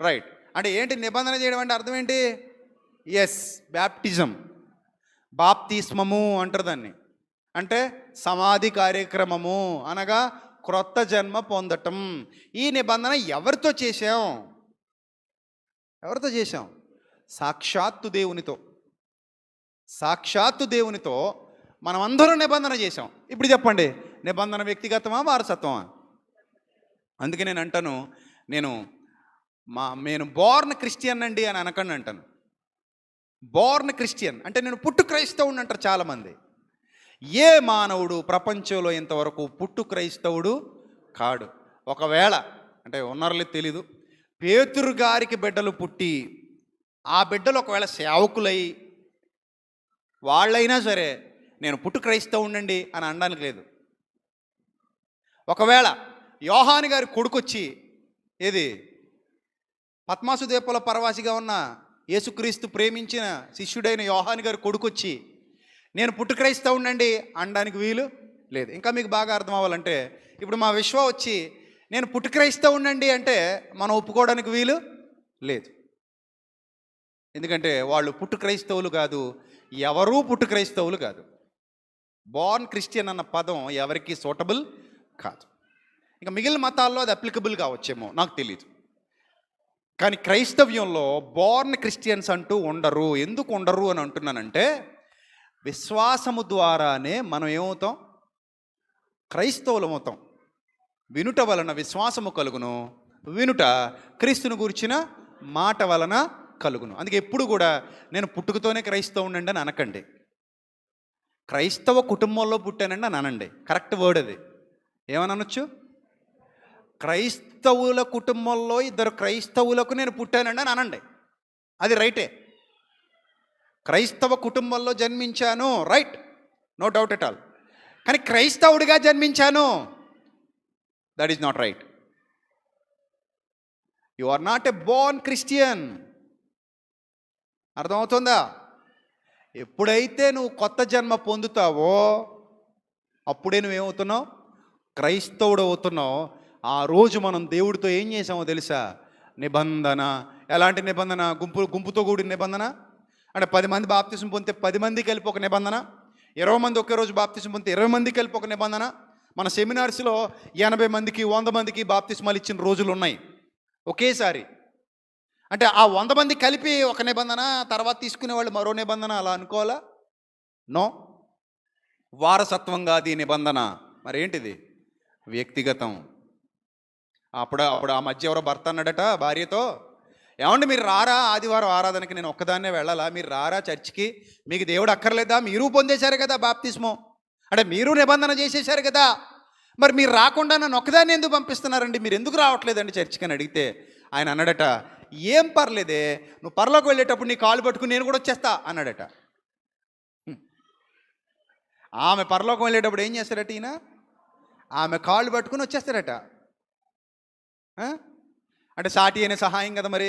రైట్. అంటే ఏంటి నిబంధన చేయడం అంటే అర్థం ఏంటి? ఎస్, బ్యాప్టిజం, బాప్తిస్మము అంటారు దాన్ని. అంటే సమాధి కార్యక్రమము అనగా క్రొత్త జన్మ పొందటం. ఈ నిబంధన ఎవరితో చేశాం? ఎవరితో చేశాం? సాక్షాత్తు దేవునితో. సాక్షాత్తు దేవునితో మనం అందరం నిబంధన చేశాం. ఇప్పుడు చెప్పండి, నిబంధన వ్యక్తిగతమా వారసత్వమా? అందుకే నేను అంటాను, నేను బోర్న్ క్రిస్టియన్ అండి అని అనకండి అంటాను. బోర్న్ క్రిస్టియన్ అంటే నేను పుట్టు క్రైస్తవుడు అంటారు చాలామంది. ఏ మానవుడు ప్రపంచంలో ఇంతవరకు పుట్టు క్రైస్తవుడు కాడు. ఒకవేళ అంటే ఉన్నారో తెలీదు, పేతురు గారికి బిడ్డలు పుట్టి ఆ బిడ్డలు ఒకవేళ సేవకులై వాళ్ళైనా సరే నేను పుట్టు క్రైస్తవుండండి అని అనడానికి లేదు. ఒకవేళ యోహాను గారి కొడుకొచ్చి, ఏది పద్మాసు ద్వీపంలో పరవాసిగా ఉన్న యేసుక్రీస్తు ప్రేమించిన శిష్యుడైన యోహాను గారి కొడుకొచ్చి నేను పుట్టు క్రైస్తవుండండి అనడానికి వీలు లేదు. ఇంకా మీకు బాగా అర్థం అవ్వాలంటే, ఇప్పుడు మా విశ్వ వచ్చి నేను పుట్టు క్రైస్తవుండండి అంటే మనం ఒప్పుకోవడానికి వీలు లేదు. ఎందుకంటే వాళ్ళు పుట్టు క్రైస్తవులు కాదు, ఎవరూ పుట్టు క్రైస్తవులు కాదు. బోర్న్ క్రిస్టియన్ అన్న పదం ఎవరికి సూటబుల్ కాదు. ఇంకా మిగిలిన మతాల్లో అది అప్లికబుల్ కావచ్చేమో, నాకు తెలియదు. కానీ క్రైస్తవ్యంలో బోర్న్ క్రిస్టియన్స్ అంటూ ఉండరు. ఎందుకు ఉండరు అని అంటున్నానంటే, విశ్వాసము ద్వారానే మనం ఏమవుతాం? క్రైస్తవులమవుతాం. వినుట వలన విశ్వాసము కలుగును, వినుట క్రీస్తుని గురించిన మాట వలన కలుగును. అందుకే ఎప్పుడు కూడా నేను పుట్టుకతోనే క్రైస్తవునండి అని అనకండి. క్రైస్తవ కుటుంబంలో పుట్టానండి అని అనండి. కరెక్ట్ వర్డ్ అది. ఏమని అనొచ్చు? క్రైస్తవుల కుటుంబంలో ఇద్దరు క్రైస్తవులకు నేను పుట్టానండి అని అనండి. అది రైటే. క్రైస్తవ కుటుంబంలో జన్మించాను, right, no doubt at all. కానీ క్రైస్తవుడిగా జన్మించాను, that is not right. You are not a born Christian. అర్థమవుతుందా? ఎప్పుడైతే నువ్వు కొత్త జన్మ పొందుతావో అప్పుడే నువ్వేమవుతున్నావు? క్రైస్తవుడు అవుతున్నావు. ఆ రోజు మనం దేవుడితో ఏం చేసామో తెలుసా? నిబంధన. ఎలాంటి నిబంధన? గుంపుతో కూడిన నిబంధన. అంటే 10 మంది బాప్తిసం పొందితే 10 మంది కలిపి ఒక నిబంధన, 20 మంది ఒకే రోజు బాప్తిసం పొందితే 20 మంది కలిపి ఒక నిబంధన, మన సెమినార్స్లో 80 మందికి 100 మందికి బాప్తిస్మాలు ఇచ్చిన రోజులు ఉన్నాయి ఒకేసారి. అంటే ఆ 100 మంది కలిపి ఒక నిబంధన, తర్వాత తీసుకునే వాళ్ళు మరో నిబంధన అలా అనుకోవాలా? నో. వారసత్వంగా అది నిబంధన. మరేంటిది? వ్యక్తిగతం. అప్పుడు అప్పుడు ఆ మధ్య ఎవరో భర్త అన్నాడట భార్యతో, ఏమండి మీరు రారా ఆదివారం ఆరాధనకి, నేను ఒక్కదాన్నే వెళ్ళాలా, మీరు రారా చర్చికి, మీకు దేవుడు అక్కర్లేదా, మీరు పొందేశారు కదా బాప్తిస్మం, అంటే మీరు నిబంధన చేసేశారు కదా, మరి మీరు రాకుండా నన్ను ఒక్కదాన్ని ఎందుకు పంపిస్తున్నారండి, మీరు ఎందుకు రావట్లేదండి చర్చికి అని అడిగితే ఆయన అన్నాడట, ఏం పర్లేదే, నువ్వు పరలోకి వెళ్ళేటప్పుడు నీ కాలు పట్టుకుని నేను కూడా వచ్చేస్తా అన్నాడట. ఆమె పరలోకం వెళ్ళేటప్పుడు ఏం చేస్తారట ఈయన? ఆమె కాళ్ళు పట్టుకుని వచ్చేస్తారట. అంటే సాటి అయిన సహాయం కదా మరి.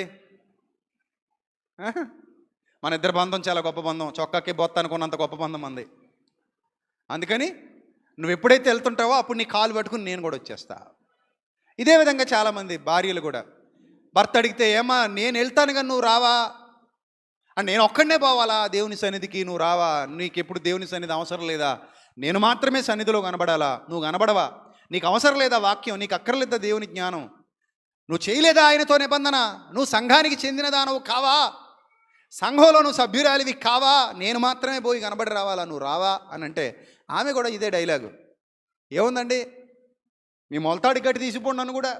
మన ఇద్దరి బంధం చాలా గొప్ప బంధం, చొక్కాకి బొత్త అనుకున్నంత గొప్ప బంధం అంది. అందుకని నువ్వు ఎప్పుడైతే వెళ్తుంటావో అప్పుడు నీ కాలు పట్టుకుని నేను కూడా వచ్చేస్తా. ఇదే విధంగా చాలామంది భార్యలు కూడా భర్త అడిగితే, ఏమా నేను వెళ్తాను కానీ నువ్వు రావా, అని నేను ఒక్కడనే పోవాలా దేవుని సన్నిధికి, నువ్వు రావా, నీకు ఎప్పుడు దేవుని సన్నిధి అవసరం లేదా, నేను మాత్రమే సన్నిధిలో కనబడాలా, నువ్వు కనబడవా, నీకు అవసరం లేదా వాక్యం, నీకు అక్కర్లేదా దేవుని జ్ఞానం, నువ్వు చేయలేదా ఆయనతో నిబంధన, నువ్వు సంఘానికి చెందిన దానవు కావా, సంఘంలో నువ్వు సభ్యురాలివి కావా, నేను మాత్రమే పోయి కనబడి రావాలా, నువ్వు రావా అని అంటే ఆమె కూడా ఇదే డైలాగు. ఏముందండి, మీ మొలతాడి గట్టి తీసిపోండి నన్ను కూడా,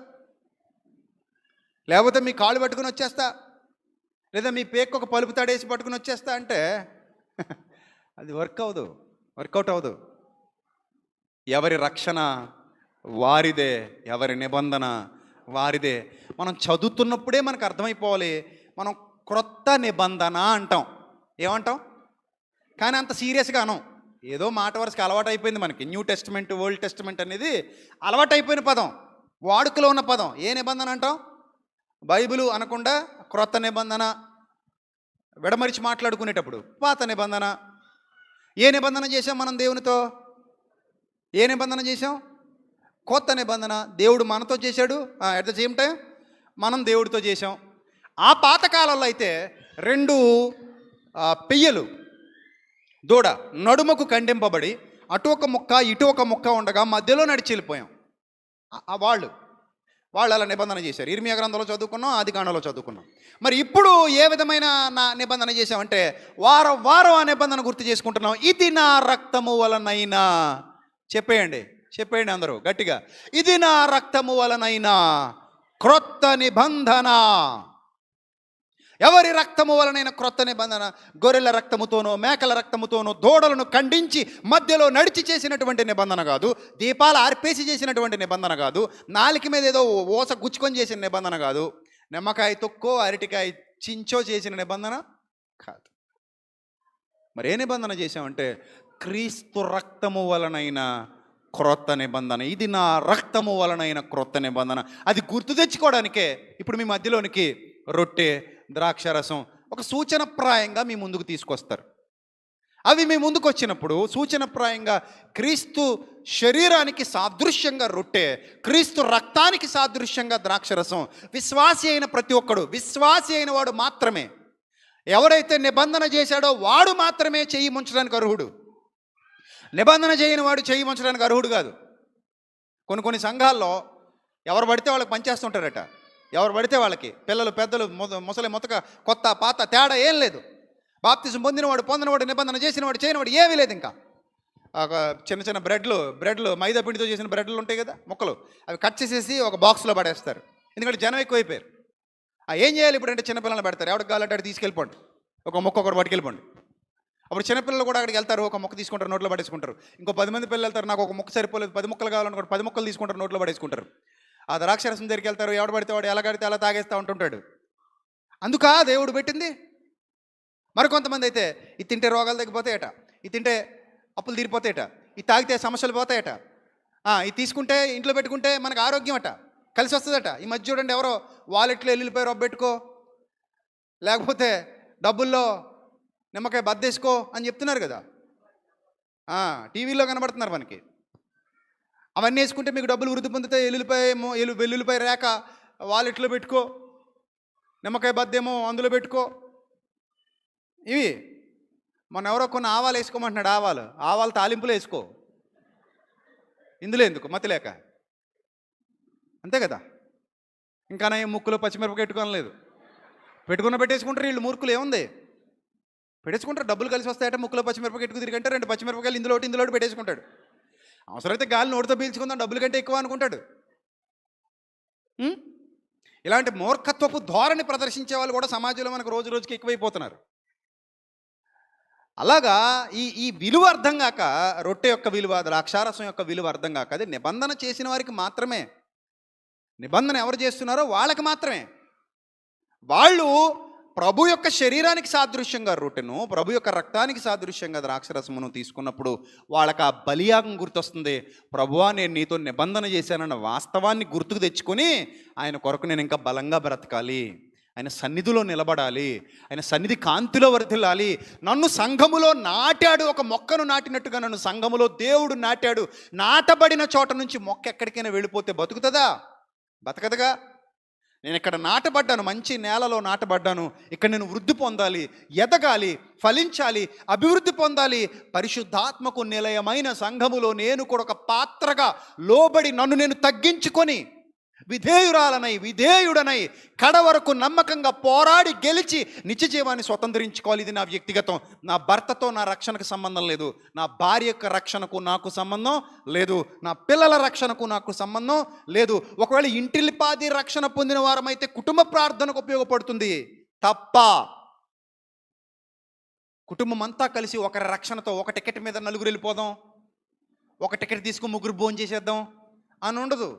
లేకపోతే మీ కాళ్ళు పట్టుకుని వచ్చేస్తా, లేదా మీ పేక్కు ఒక పలుపు తాడేసి పట్టుకుని వచ్చేస్తా అంటే అది వర్కౌట్ అవ్వదు. ఎవరి రక్షణ వారిదే, ఎవరి నిబంధన వారిదే. మనం చదువుతున్నప్పుడే మనకు అర్థమైపోవాలి, మనం క్రొత్త నిబంధన అంటాం. ఏమంటాం? కానీ అంత సీరియస్గా అనం. ఏదో మాట వరుసకి అలవాటు అయిపోయింది మనకి. న్యూ టెస్టిమెంట్, ఓల్డ్ టెస్టిమెంట్ అనేది అలవాటు అయిపోయిన పదం, వాడుకలో ఉన్న పదం. ఏ నిబంధన అంటాం? బైబిలు అనకుండా క్రొత్త నిబంధన. విడమరిచి మాట్లాడుకునేటప్పుడు పాత నిబంధన. ఏ నిబంధన చేసాం మనం దేవునితో? ఏ నిబంధన చేసాం? కొత్త నిబంధన. దేవుడు మనతో చేశాడు, అట్ ద సేమ్ టైం మనం దేవుడితో చేసాం. ఆ పాతకాలంలో అయితే 2 పెయ్యలు దూడ నడుమకు ఖండింపబడి అటు ఒక ముక్క ఇటు ఒక ముక్క ఉండగా మధ్యలో నడిచి వెళ్ళిపోయాం. వాళ్ళు అలా నిబంధన చేశారు. ఇర్మియా గ్రంథంలో చదువుకున్నాం, ఆదికాండంలో చదువుకున్నాం. మరి ఇప్పుడు ఏ విధమైన నిబంధన చేశామంటే వారం వారం ఆ నిబంధన గుర్తు చేసుకుంటున్నాం. ఇది నా రక్తము వలనైనా. చెప్పేయండి అందరూ గట్టిగా, ఇది నా రక్తము వలనైనా క్రొత్త నిబంధన. ఎవరి రక్తము వలనైనా క్రొత్త నిబంధన? గొర్రెల రక్తముతోనో మేకల రక్తముతోనో దూడలను ఖండించి మధ్యలో నడిచి చేసినటువంటి నిబంధన కాదు, దీపాలు ఆర్పేసి చేసినటువంటి నిబంధన కాదు, నాలిక మీద ఏదో ఓస గుచ్చుకొని చేసిన నిబంధన కాదు, నిమ్మకాయ తొక్కో అరటికాయ చించో చేసిన నిబంధన కాదు. మరి ఏ నిబంధన చేశామంటే క్రీస్తు రక్తము వలనైన క్రొత్త నిబంధన. ఇది నా రక్తము వలనైన క్రొత్త నిబంధన. అది గుర్తు తెచ్చుకోవడానికే ఇప్పుడు మీ మధ్యలోనికి రొట్టె, ద్రాక్షరసం ఒక సూచనప్రాయంగా మీ ముందుకు తీసుకొస్తారు. అవి మీ ముందుకు వచ్చినప్పుడు సూచనప్రాయంగా క్రీస్తు శరీరానికి సాదృశ్యంగా రొట్టె, క్రీస్తు రక్తానికి సాదృశ్యంగా ద్రాక్షరసం. విశ్వాసి అయిన ప్రతి ఒక్కడు, విశ్వాసి అయిన వాడు మాత్రమే, ఎవరైతే నిబంధన చేశాడో వాడు మాత్రమే చెయ్యి ముంచడానికి అర్హుడు. నిబంధన చేయని వాడు చెయ్యి ముంచడానికి అర్హుడు కాదు. కొన్ని సంఘాల్లో ఎవరు పడితే వాళ్ళకి పనిచేస్తుంటారట. ఎవరు పడితే వాళ్ళకి, పిల్లలు పెద్దలు ముసలి మొత్తక కొత్త పాత తేడా ఏం లేదు. బాప్తిజం పొందినవాడు నిబంధన చేసినవాడు చేయనివాడు ఏమీ లేదు. ఇంకా చిన్న బ్రెడ్లు మైదా పిండితో చేసిన బ్రెడ్లు ఉంటాయి కదా ముక్కలు, అవి కట్ చేసేసి ఒక బాక్స్లో పడేస్తారు. ఎందుకంటే జనం ఎక్కువైపోయారు. ఏం చేయాలి ఇప్పుడు అంటే చిన్నపిల్లలు పెడతారు, ఎవరికి కావాలంటే అటు తీసుకెళ్ళిపోండి, ఒక ముక్క ఒకటి పట్టుకెళ్ళిపోండి. అప్పుడు చిన్నపిల్లలు కూడా అక్కడికి వెళ్తారు, ఒక ముక్క తీసుకుంటారు, నోట్లో పడేసుకుంటారు. ఇంకో 10 మంది పిల్లలు వెళ్తారు, నాకు ఒక ముక్క సరిపోలేదు 10 ముక్కలు కావాలనుకుంటారు, 10 ముక్కలు తీసుకుంటారు, నోట్లో పడేసుకుంటారు. ఆ ద్రాక్షరసం దగ్గరికి వెళ్తారు, ఎవడు పడితే వాడు ఎలా కడితే అలా తాగేస్తూ ఉంటుంటాడు. అందుకా దేవుడు పెట్టింది. మరికొంతమంది అయితే ఇది తింటే రోగాలు తగ్గిపోతాయట, ఇది తింటే అప్పులు తీరిపోతాయట, ఇది తాగితే సమస్యలు పోతాయట, ఇది తీసుకుంటే ఇంట్లో పెట్టుకుంటే మనకు ఆరోగ్యం అట, కలిసి వస్తుందట. ఈ మధ్య చూడండి, ఎవరో వాలెట్లో ఎల్లుల్లిపాయ రొబ్బెట్టుకో, లేకపోతే డబ్బుల్లో నిమ్మకాయ బద్దేసుకో అని చెప్తున్నారు కదా, టీవీలో కనబడుతున్నారు మనకి. అవన్నీ వేసుకుంటే మీకు డబ్బులు వృద్ధి పొందితే వెల్లుల్లిపాయ రేక వాలెట్లో పెట్టుకో, నిమ్మకాయ బద్దేమో అందులో పెట్టుకో. ఇవి మొన్న ఎవరో కొన్ని ఆవాలు వేసుకోమంటున్నాడు. ఆవాలు తాలింపులు వేసుకో. ఇందులో ఎందుకు మతి లేక, అంతే కదా. ఇంకా నా ముక్కులో పచ్చిమిరపకాయ పెట్టుకోనలేదు, పెట్టేసుకుంటారు వీళ్ళు మూర్ఖులు. ఏముంది, పెట్టేసుకుంటారు. డబ్బులు కలిసి వస్తాయంటే ముక్కులో పచ్చిమిరపకాయ పెట్టుకు తిరిగంటే 2 పచ్చిమిరపకాయలు ఇందులో ఒకటి పెట్టేసుకుంటాడు. అవసరమైతే గాలి నోటితో పీల్చుకుందాం, డబ్బుల కంటే ఎక్కువ అనుకుంటాడు. ఇలాంటి మూర్ఖత్వపు ధోరణి ప్రదర్శించే వాళ్ళు కూడా సమాజంలో మనకు రోజు రోజుకి ఎక్కువైపోతున్నారు. అలాగా ఈ విలువ అర్థం కాక, రొట్టె యొక్క విలువ, ద్రాక్షారసం యొక్క విలువ అర్థం కాక, అది నిబంధన చేసిన వారికి మాత్రమే. నిబంధన ఎవరు చేస్తున్నారో వాళ్ళకి మాత్రమే. వాళ్ళు ప్రభు యొక్క శరీరానికి సాదృశ్యంగా రొట్టెను, ప్రభు యొక్క రక్తానికి సాదృశ్యంగా ద్రాక్షరసమును తీసుకున్నప్పుడు వాళ్ళకి ఆ బలియాగం గుర్తొస్తుంది. ప్రభువా, నేను నీతో నిబంధన చేశానన్న వాస్తవాన్ని గుర్తుకు తెచ్చుకొని ఆయన కొరకు నేను ఇంకా బలంగా బ్రతకాలి, ఆయన సన్నిధిలో నిలబడాలి, ఆయన సన్నిధి కాంతిలో వర్ధిల్లాలి. నన్ను సంఘములో నాటాడు, ఒక మొక్కను నాటినట్టుగా నన్ను సంఘములో దేవుడు నాటాడు. నాటబడిన చోట నుంచి మొక్క ఎక్కడికైనా వెళ్ళిపోతే బతుకుతుందా? బతకదుగా. నేను ఇక్కడ నాటబడ్డాను, మంచి నేలలో నాటబడ్డాను. ఇక్కడ నేను వృద్ధి పొందాలి, ఎదగాలి, ఫలించాలి, అభివృద్ధి పొందాలి. పరిశుద్ధాత్మకు నిలయమైన సంఘములో నేను కూడా ఒక పాత్రగా లోబడి నన్ను నేను తగ్గించుకొని విధేయుడనై కడ వరకు నమ్మకంగా పోరాడి గెలిచి నిత్య జీవాన్ని స్వతంత్రించుకోవాలి. ఇది నా వ్యక్తిగతం. నా భర్తతో నా రక్షణకు సంబంధం లేదు, నా భార్య యొక్క రక్షణకు నాకు సంబంధం లేదు, నా పిల్లల రక్షణకు నాకు సంబంధం లేదు. ఒకవేళ ఇంటిల్లిపాది రక్షణ పొందిన వారమైతే కుటుంబ ప్రార్థనకు ఉపయోగపడుతుంది తప్ప కుటుంబం అంతా కలిసి ఒకరి రక్షణతో ఒక టికెట్ మీద 4 వెళ్ళిపోదాం, ఒక టికెట్ తీసుకుని 3 భోజనం చేసేద్దాం అని ఉండదు.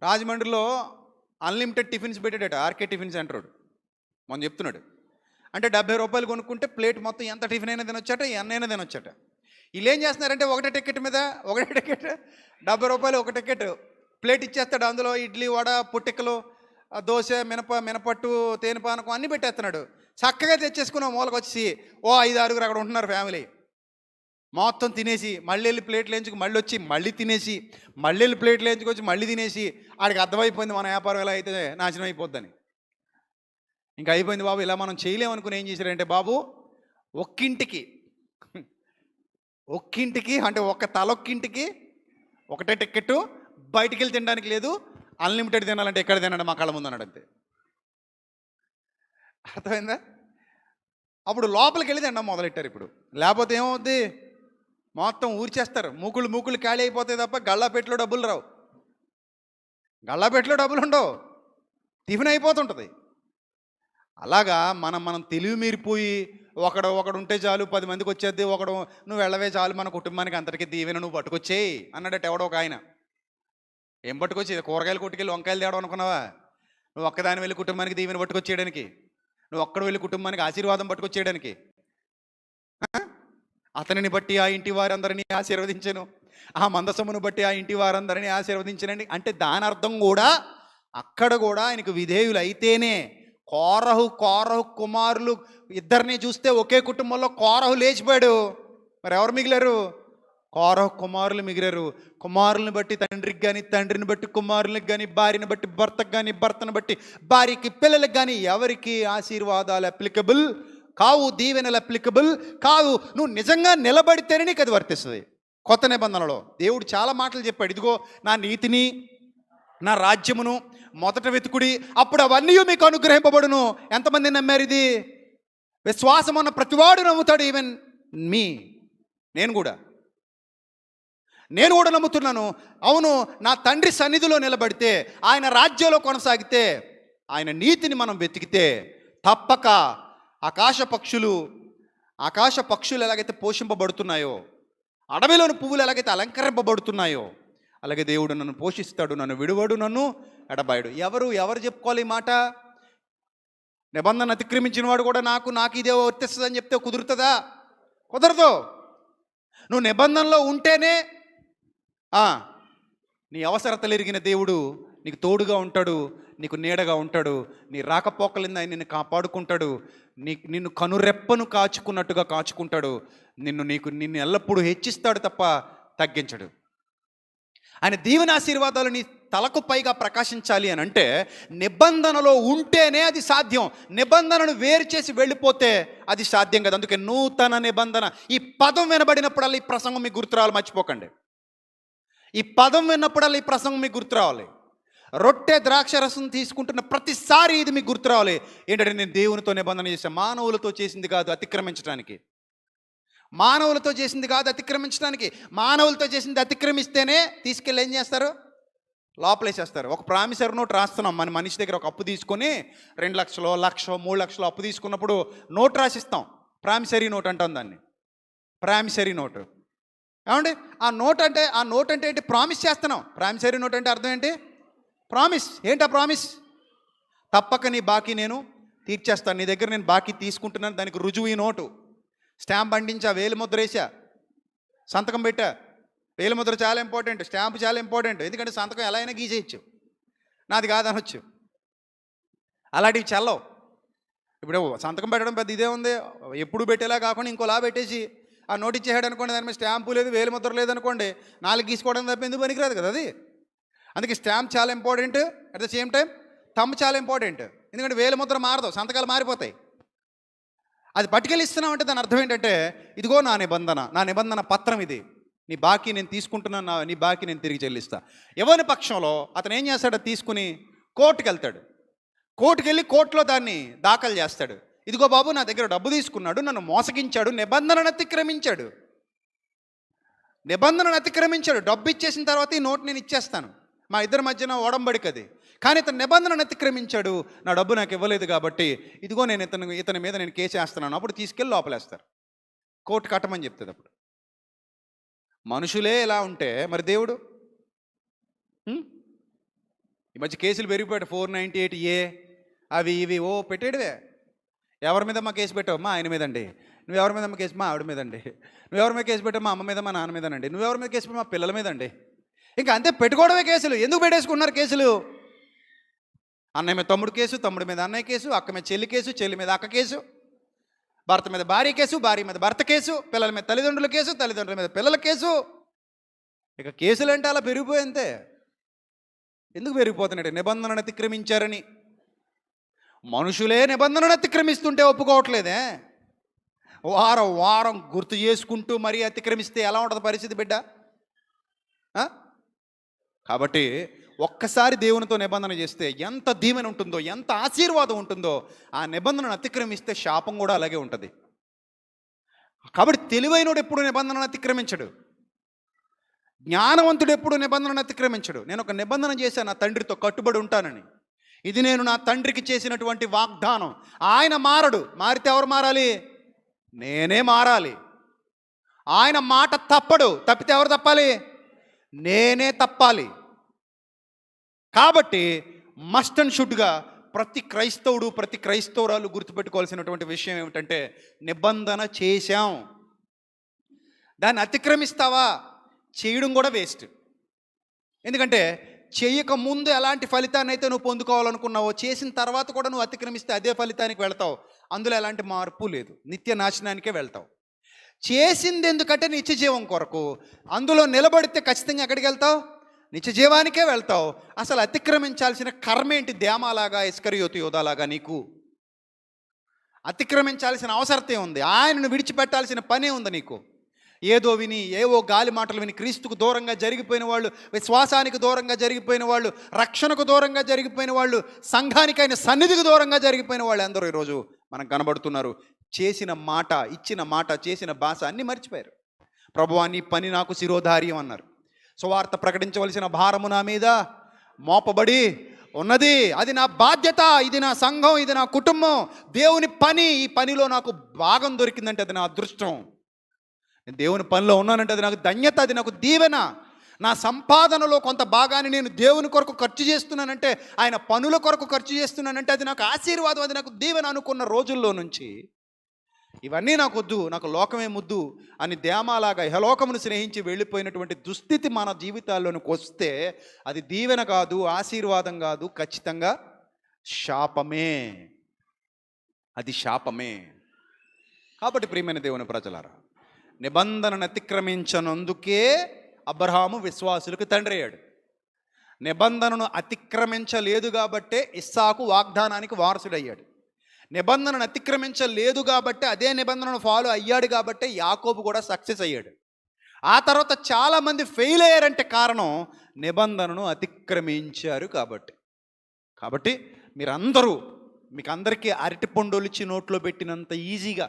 రాజమండ్రిలో అన్లిమిటెడ్ టిఫిన్స్ పెట్టాడట, ఆర్కే టిఫిన్ సెంటర్. మనం చెప్తున్నాడు అంటే 70 రూపాయలు కొనుక్కుంటే ప్లేట్ మొత్తం ఎంత టిఫిన్ అయినా తినొచ్చట, ఎన్నైనా తినొచ్చట. వీళ్ళు ఏం చేస్తున్నారంటే ఒకటే టికెట్ మీద 70 రూపాయలు ఒక టికెట్ ప్లేట్ ఇచ్చేస్తాడు. అందులో ఇడ్లీ, వడ, పుట్టికలు, దోశ, మినపట్టు, తేనెపానకం అన్నీ పెట్టేస్తున్నాడు. చక్కగా తెచ్చేసుకుని మూలకు వచ్చి 5-6 అక్కడ ఉంటున్నారు ఫ్యామిలీ. మొత్తం తినేసి మళ్ళీ వెళ్ళి ప్లేట్లు వేయించుకు మళ్ళీ వచ్చి మళ్ళీ తినేసి మళ్ళీ వెళ్ళి ప్లేట్లు వేయించుకొచ్చి మళ్ళీ తినేసి ఆడికి అర్థమైపోయింది మన వ్యాపారం ఎలా అయితే నాశనం అయిపోద్దని. ఇంకా అయిపోయింది బాబు, ఇలా మనం చేయలేమనుకుని ఏం చేశారంటే, బాబు ఒక్కింటికి అంటే తలొక్కింటికి ఒకటే టికెట్, బయటికి వెళ్ళి తినడానికి లేదు, అన్లిమిటెడ్ తినాలంటే ఎక్కడ తినండి, మా కళ్ళ ముందు అన్నాడు. అంతే. అర్థమైందా? అప్పుడు లోపలికి వెళ్ళి తినడం మొదలెట్టారు. ఇప్పుడు లేకపోతే ఏమవుద్ది, మొత్తం ఊరిచేస్తారు. మూకుళ్ళు ఖాళీ అయిపోతాయి తప్ప గళ్ళాపెట్లో డబ్బులు రావు, గళ్ళాపెట్లో డబ్బులు ఉండవు, టిఫిన్ అయిపోతుంటుంది. అలాగా మనం తెలివి మీరిపోయి ఒకడు ఉంటే చాలు 10 మందికి వచ్చేద్ది, నువ్వు వెళ్ళవే చాలు మన కుటుంబానికి అంతటికీ దీవెన నువ్వు పట్టుకొచ్చేయి అన్నాడట ఎవడో ఒక ఆయన. ఏం పట్టుకొచ్చేది? కూరగాయలు కొట్టుకెళ్ళి వంకాయలు తేవడం అనుకున్నావా? నువ్వు ఒక్కదాని వెళ్ళి కుటుంబానికి దీవెన పట్టుకొచ్చేయడానికి, నువ్వు ఒక్కడు వెళ్ళి కుటుంబానికి ఆశీర్వాదం పట్టుకొచ్చేయడానికి. అతనిని బట్టి ఆ ఇంటి వారందరినీ ఆశీర్వదించాను, ఆ మందసమును బట్టి ఆ ఇంటి వారందరినీ ఆశీర్వదించనండి అంటే దాని అర్థం కూడా అక్కడ కూడా ఆయనకు విధేయులు అయితేనే. కోరహు కుమారులు ఇద్దరిని చూస్తే ఒకే కుటుంబంలో కోరహు లేచిపోయాడు, మరి ఎవరు మిగిలారు? కోరహు కుమారులు మిగిలారు. కుమారులను బట్టి తండ్రికి కానీ, తండ్రిని బట్టి కుమారులకు కానీ, భార్యను బట్టి భర్తకు కానీ, భర్తను బట్టి భార్యకి, పిల్లలకు కానీ ఎవరికి ఆశీర్వాదాలు అప్లికబుల్ కావు, దీవెనలు అప్లికబుల్ కావు. నువ్వు నిజంగా నిలబడితేనే నీకు అది వర్తిస్తుంది. కొత్త నిబంధనలో దేవుడు చాలా మాటలు చెప్పాడు. ఇదిగో నా నీతిని, నా రాజ్యమును మొదట వెతుకుడి, అప్పుడు అవన్నీ మీకు అనుగ్రహింపబడును. ఎంతమంది నమ్మారు ఇది? విశ్వాసం ఉన్న ప్రతివాడు నమ్ముతాడు. ఈవెన్ మీ, నేను కూడా నమ్ముతున్నాను. అవును, నా తండ్రి సన్నిధిలో నిలబడితే, ఆయన రాజ్యంలో కొనసాగితే, ఆయన నీతిని మనం వెతికితే తప్పక ఆకాశ పక్షులు ఎలాగైతే పోషింపబడుతున్నాయో, అడవిలోని పువ్వులు ఎలాగైతే అలంకరింపబడుతున్నాయో, అలాగే దేవుడు నన్ను పోషిస్తాడు, నన్ను విడువడు, నన్ను ఎడబాయడు. ఎవరు చెప్పుకోవాలి ఈ మాట? నిబంధన అతిక్రమించిన వాడు కూడా నాకు ఇదే వర్తిస్తుందని చెప్తే కుదురుతుందా? కుదరదు. నువ్వు నిబంధనలో ఉంటేనే నీ అవసరతలు ఎరిగిన దేవుడు నీకు తోడుగా ఉంటాడు, నీకు నీడగా ఉంటాడు, నీ రాకపోకలింద ఆయన నిన్ను కాపాడుకుంటాడు, నిన్ను కనురెప్పను కాచుకున్నట్టుగా కాచుకుంటాడు, నిన్ను ఎల్లప్పుడూ హెచ్చిస్తాడు తప్ప తగ్గించడు. ఆయన దీవెన ఆశీర్వాదాలు నీ తలకు పైగా ప్రకాశించాలి అని అంటే నిబంధనలో ఉంటేనే అది సాధ్యం. నిబంధనను వేరు చేసి వెళ్ళిపోతే అది సాధ్యం కదా. అందుకే నూతన నిబంధన, ఈ పదం వినబడినప్పుడల్లా ఈ ప్రసంగం మీకు గుర్తురాలు మర్చిపోకండి. ఈ పదం విన్నప్పుడల్లా ఈ ప్రసంగం మీకు గుర్తు రావాలి. రొట్టె ద్రాక్ష రసం తీసుకుంటున్న ప్రతిసారి ఇది మీకు గుర్తు రావాలి. ఏంటంటే నేను దేవునితో నిబంధన చేశాను. మానవులతో చేసింది కాదు అతిక్రమించడానికి. మానవులతో చేసింది కాదు అతిక్రమించడానికి. మానవులతో చేసింది అతిక్రమిస్తేనే తీసుకెళ్ళి ఏం చేస్తారు? లోపలేసేస్తారు. ఒక ప్రామిసరీ నోట్ రాస్తున్నాం. మన మనిషి దగ్గర ఒక అప్పు తీసుకొని 2 లక్షలు, 1,00,000, 3 లక్షలు అప్పు తీసుకున్నప్పుడు నోట్ రాసిస్తాం. ప్రామిసరీ నోట్ అంటాం దాన్ని. Promissory note. ఏమండి ఆ నోట్ అంటే ఏంటి? ప్రామిస్ చేస్తున్నాం. ప్రామిసరీ నోట్ అంటే అర్థం ఏంటి? ప్రామిస్. ఏంటి ఆ ప్రామిస్? తప్పక నీ బాకీ నేను తీర్చేస్తాను. నీ దగ్గర నేను బాకీ తీసుకుంటున్నాను, దానికి రుజువు ఈ నోటు. స్టాంప్ అంటించా, వేలిముద్ర వేసా, సంతకం పెట్టా. వేలిముద్ర చాలా ఇంపార్టెంట్, స్టాంప్ చాలా ఇంపార్టెంట్. ఎందుకంటే సంతకం ఎలా అయినా గీసేయచ్చు, నాది కాదనొచ్చు. అలాంటివి చల్లవు. ఇప్పుడు సంతకం పెట్టడం పెద్ద ఇదే ఉంది. ఎప్పుడు పెట్టేలా కాకుండా ఇంకోలా పెట్టేసి ఆ నోట్ ఇచ్చేసాడు అనుకోండి, దాని మీద స్టాంపు లేదు, వేలిముద్ర లేదనుకోండి, 4 గీసుకోవడం తప్ప ఎందుకు పనికిరాదు కదా అది. అందుకే స్టాంప్ చాలా important. At the same time thumb చాలా ఇంపార్టెంట్. ఎందుకంటే వేలిముద్ర మారదు, సంతకాలు మారిపోతాయి. అది పట్టుకెళ్ళి ఇస్తున్నామంటే దాని అర్థం ఏంటంటే ఇదిగో నా నిబంధన పత్రం ఇది. నీ బాకీ నేను తీసుకుంటున్నాను, నీ బాకీ నేను తిరిగి చెల్లిస్తా. ఎవరి పక్షంలో అతను ఏం చేస్తాడో తీసుకుని కోర్టుకు వెళ్తాడు. కోర్టుకు వెళ్ళి కోర్టులో దాన్ని దాఖలు చేస్తాడు. ఇదిగో బాబు, నా దగ్గర డబ్బు తీసుకున్నాడు, నన్ను మోసగించాడు, నిబంధనను అతిక్రమించాడు. డబ్బు ఇచ్చేసిన తర్వాత ఈ నోట్ నేను ఇచ్చేస్తాను, మా ఇద్దరి మధ్యన ఒడంబడికది. కానీ ఇతను నిబంధనను అతిక్రమించాడు, నా డబ్బు నాకు ఇవ్వలేదు కాబట్టి ఇదిగో నేను ఇతని మీద నేను కేసు వేస్తున్నాను. అప్పుడు తీసుకెళ్ళి లోపలేస్తారు. కోర్టు కట్టమని చెప్తుంది. అప్పుడు మనుషులే ఇలా ఉంటే మరి దేవుడు? ఈ మధ్య కేసులు పెరిగిపోయాడు. 498A అవి ఇవి పెట్టేడువే. ఎవరి మీద మా కేసు పెట్టావు? మా ఆయన మీదండి. నువ్వు ఎవరి మీద మా కేసు? మా ఆవిడ మీదండి. నువ్వు ఎవరి మీద కేసు పెట్టావు? మా అమ్మ మీద, మా నాన్న మీదనండి. నువ్వు ఎవరి మీద కేసు పెట్టావు? మా పిల్లల మీదండి. ఇంకా అంతే, పెట్టుకోవడమే కేసులు. ఎందుకు పెట్టేసుకున్నారు కేసులు? అన్నయ్య మీద తమ్ముడు కేసు, తమ్ముడి మీద అన్నయ్య కేసు, అక్క మీద చెల్లి కేసు, చెల్లి మీద అక్క కేసు, భర్త మీద భార్య కేసు, భార్య మీద భర్త కేసు, పిల్లల మీద తల్లిదండ్రుల కేసు, తల్లిదండ్రుల మీద పిల్లల కేసు. ఇక కేసులు అంటే అలా పెరిగిపోయిందే. ఎందుకు పెరిగిపోతున్నాడు? నిబంధనను అతిక్రమించారని. మనుషులే నిబంధనను అతిక్రమిస్తుంటే ఒప్పుకోవట్లేదే. వారం వారం గుర్తు చేసుకుంటూ మరీ అతిక్రమిస్తే ఎలా ఉంటుంది పరిస్థితి బిడ్డ? కాబట్టి ఒక్కసారి దేవునితో నిబంధన చేస్తే ఎంత దీవెన ఉంటుందో, ఎంత ఆశీర్వాదం ఉంటుందో, ఆ నిబంధనను అతిక్రమిస్తే శాపం కూడా అలాగే ఉంటుంది. కాబట్టి తెలివైనోడు ఎప్పుడు నిబంధనను అతిక్రమించడు. జ్ఞానవంతుడు ఎప్పుడు నిబంధనను అతిక్రమించడు. నేను ఒక నిబంధన చేశాను, నా తండ్రితో కట్టుబడి ఉంటానని. ఇది నేను నా తండ్రికి చేసినటువంటి వాగ్దానం. ఆయన మారడు. మారితే ఎవరు మారాలి? నేనే మారాలి. ఆయన మాట తప్పడు. తప్పితే ఎవరు తప్పాలి? నేనే తప్పాలి. కాబట్టి మస్ట్ అండ్ షుడ్గా ప్రతి క్రైస్తవుడు, ప్రతి క్రైస్తవురాలు గుర్తుపెట్టుకోవాల్సినటువంటి విషయం ఏమిటంటే నిబంధన చేశాం. దాన్ని అతిక్రమిస్తావా? చేయడం కూడా వేస్ట్. ఎందుకంటే చేయక ముందు ఎలాంటి ఫలితాన్ని అయితే నువ్వు పొందుకోవాలనుకున్నావో, చేసిన తర్వాత కూడా నువ్వు అతిక్రమిస్తే అదే ఫలితానికి వెళ్తావు. అందులో ఎలాంటి మార్పు లేదు, నిత్య నాశనానికే వెళ్తావు. చేసింది ఎందుకంటే నిత్య జీవం కొరకు. అందులో నిలబడితే ఖచ్చితంగా ఎక్కడికి వెళ్తావు? నిత్య జీవానికే వెళ్తావు. అసలు అతిక్రమించాల్సిన కర్మ ఏంటి? దేమాలాగా, ఇస్కరియోతు యోధాలాగా నీకు అతిక్రమించాల్సిన అవసరతే ఉంది. ఆయనను విడిచిపెట్టాల్సిన పనే ఉంది నీకు. ఏదో విని, ఏవో గాలి మాటలు విని క్రీస్తుకు దూరంగా జరిగిపోయిన వాళ్ళు, విశ్వాసానికి దూరంగా జరిగిపోయిన వాళ్ళు, రక్షణకు దూరంగా జరిగిపోయిన వాళ్ళు, సంఘానికైన సన్నిధికి దూరంగా జరిగిపోయిన వాళ్ళు అందరూ ఈరోజు మనకు కనబడుతున్నారు. చేసిన మాట, ఇచ్చిన మాట, చేసిన భాష అన్నీ మర్చిపోయారు. ప్రభువా నీ పని నాకు శిరోధార్యం అన్నారు. సువార్త ప్రకటించవలసిన భారము నా మీద మోపబడి ఉన్నది. అది నా బాధ్యత. ఇది నా సంఘం, ఇది నా కుటుంబం, దేవుని పని. ఈ పనిలో నాకు భాగం దొరికిందంటే అది నా అదృష్టం. నేను దేవుని పనిలో ఉన్నానంటే అది నాకు ధన్యత, అది నాకు దీవెన. నా సంపాదనలో కొంత భాగాన్ని నేను దేవుని కొరకు ఖర్చు చేస్తున్నానంటే, ఆయన పనుల కొరకు ఖర్చు చేస్తున్నానంటే అది నాకు ఆశీర్వాదం, అది నాకు దీవెన అనుకున్న రోజుల్లో నుంచి ఇవన్నీ నాకు వద్దు, నాకు లోకమే ముద్దు అని దేమాలాగా ఇహలోకమును స్నేహించి వెళ్ళిపోయినటువంటి దుస్థితి మన జీవితాల్లోనికి వస్తే అది దీవెన కాదు, ఆశీర్వాదం కాదు, ఖచ్చితంగా శాపమే. అది శాపమే. కాబట్టి ప్రియమైన దేవుని ప్రజలారా, నిబంధనను అతిక్రమించనందుకే అబ్రహాము విశ్వాసులకు తండ్రి అయ్యాడు. నిబంధనను అతిక్రమించలేదు కాబట్టే ఇస్సాకు వాగ్దానానికి వారసుడయ్యాడు. నిబంధనను అతిక్రమించలేదు కాబట్టి, అదే నిబంధనను ఫాలో అయ్యాడు కాబట్టి యాకోబు కూడా సక్సెస్ అయ్యాడు. ఆ తర్వాత చాలామంది ఫెయిల్ అయ్యారంటే కారణం నిబంధనను అతిక్రమించారు కాబట్టి. కాబట్టి మీరందరూ మీకు అందరికీ అరటి పండులిచ్చి నోట్లో పెట్టినంత ఈజీగా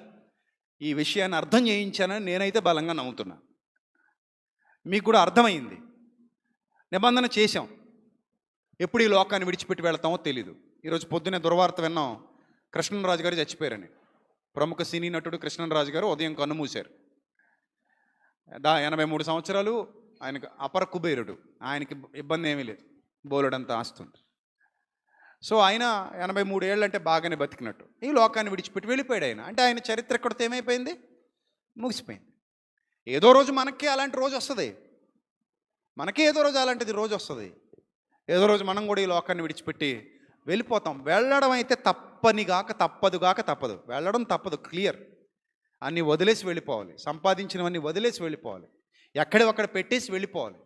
ఈ విషయాన్ని అర్థం చేయించానని నేనైతే బలంగా నమ్ముతున్నా. మీకు కూడా అర్థమైంది. నిబంధన చేశాం, ఎప్పుడు ఈ లోకాన్ని విడిచిపెట్టి వెళ్తామో తెలీదు. ఈరోజు పొద్దున్నే దుర్వార్త విన్నాం, కృష్ణరాజు గారు చచ్చిపోయారని. ప్రముఖ సినీ నటుడు కృష్ణరాజు గారు ఉదయం కన్నుమూశారు. 83 సంవత్సరాలు, ఆయనకు అపర కుబేరుడు, ఆయనకి ఇబ్బంది ఏమీ లేదు, బోలెడంత ఆస్తుంది. సో ఆయన 83 ఏళ్ళు అంటే బాగానే బతికినట్టు ఈ లోకాన్ని విడిచిపెట్టి వెళ్ళిపోయాడు ఆయన. అంటే ఆయన చరిత్ర ఎక్కడితో ఏమైపోయింది, ముగిసిపోయింది. ఏదో రోజు మనకి అలాంటి రోజు వస్తుంది, మనకి ఏదో రోజు అలాంటిది రోజు వస్తుంది. ఏదో రోజు మనం కూడా ఈ లోకాన్ని విడిచిపెట్టి వెళ్ళిపోతాం. వెళ్ళడం అయితే తప్పదు. వెళ్ళడం తప్పదు, క్లియర్. అన్నీ వదిలేసి వెళ్ళిపోవాలి, సంపాదించినవన్నీ వదిలేసి వెళ్ళిపోవాలి, ఎక్కడొక్కడ పెట్టేసి వెళ్ళిపోవాలి.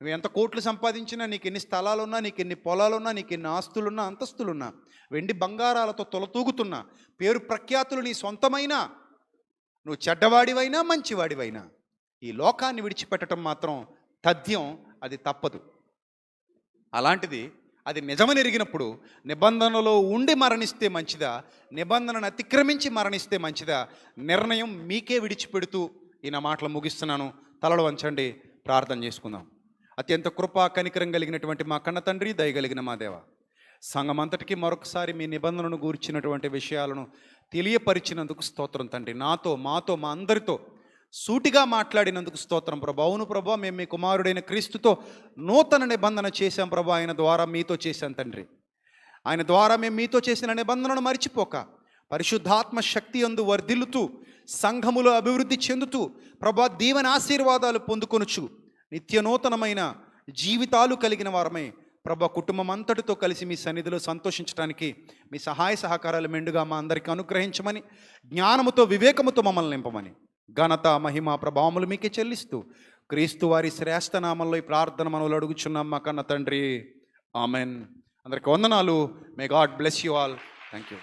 నువ్వు ఎంత కోట్లు సంపాదించినా, నీకు ఎన్ని స్థలాలున్నా, నీకు ఎన్ని పొలాలున్నా, నీకు ఎన్ని ఆస్తులున్నా, అంతస్తులున్నా, వెండి బంగారాలతో తొలతూగుతున్నా, పేరు ప్రఖ్యాతులు నీ సొంతమైనా, నువ్వు చెడ్డవాడివైనా మంచివాడివైనా, ఈ లోకాన్ని విడిచిపెట్టడం మాత్రం తథ్యం, అది తప్పదు. అలాంటిది అది నిజమని ఎరిగినప్పుడు నిబంధనలో ఉండి మరణిస్తే మంచిదా, నిబంధనను అతిక్రమించి మరణిస్తే మంచిదా, నిర్ణయం మీకే విడిచిపెడుతూ ఈ నా మాటలు ముగిస్తున్నాను. తలలు వంచండి, ప్రార్థన చేసుకుందాం. అత్యంత కృపా కనికరం కలిగినటువంటి మా కన్న తండ్రి, దయగలిగిన మా దేవ, సంఘం అంతటికీ మరొకసారి మీ నిబంధనను గూర్చినటువంటి విషయాలను తెలియపరిచినందుకు స్తోత్రం తండ్రి. నాతో, మాతో, మా అందరితో సూటిగా మాట్లాడినందుకు స్తోత్రం ప్రభా. అవును ప్రభా, మేము మీ కుమారుడైన క్రీస్తుతో నూతన నిబంధన చేశాం ప్రభా. ఆయన ద్వారా మీతో చేశాం తండ్రి. ఆయన ద్వారా మేము మీతో చేసిన నిబంధనను మరిచిపోక పరిశుద్ధాత్మ శక్తి యందు వర్ధిల్లుతూ, సంఘములో అభివృద్ధి చెందుతూ ప్రభా, దీవెన ఆశీర్వాదాలు పొందుకొనుచు నిత్య నూతనమైన జీవితాలు కలిగిన వారమై ప్రభా, కుటుంబం అంతటితో కలిసి మీ సన్నిధిలో సంతోషించడానికి మీ సహాయ సహకారాలు మెండుగా మా అందరికీ అనుగ్రహించమని, జ్ఞానముతో వివేకముతో మమ్మల్ని నింపమని, ఘనత మహిమ ప్రభావములు మీకే చెల్లిస్తూ క్రీస్తు వారి శ్రేష్ఠ నామంలో ఈ ప్రార్థన మనవులు అడుగుచున్నాం మా కన్న తండ్రి. ఆమెన్. అందరికీ వందనాలు. May God bless you all. Thank you.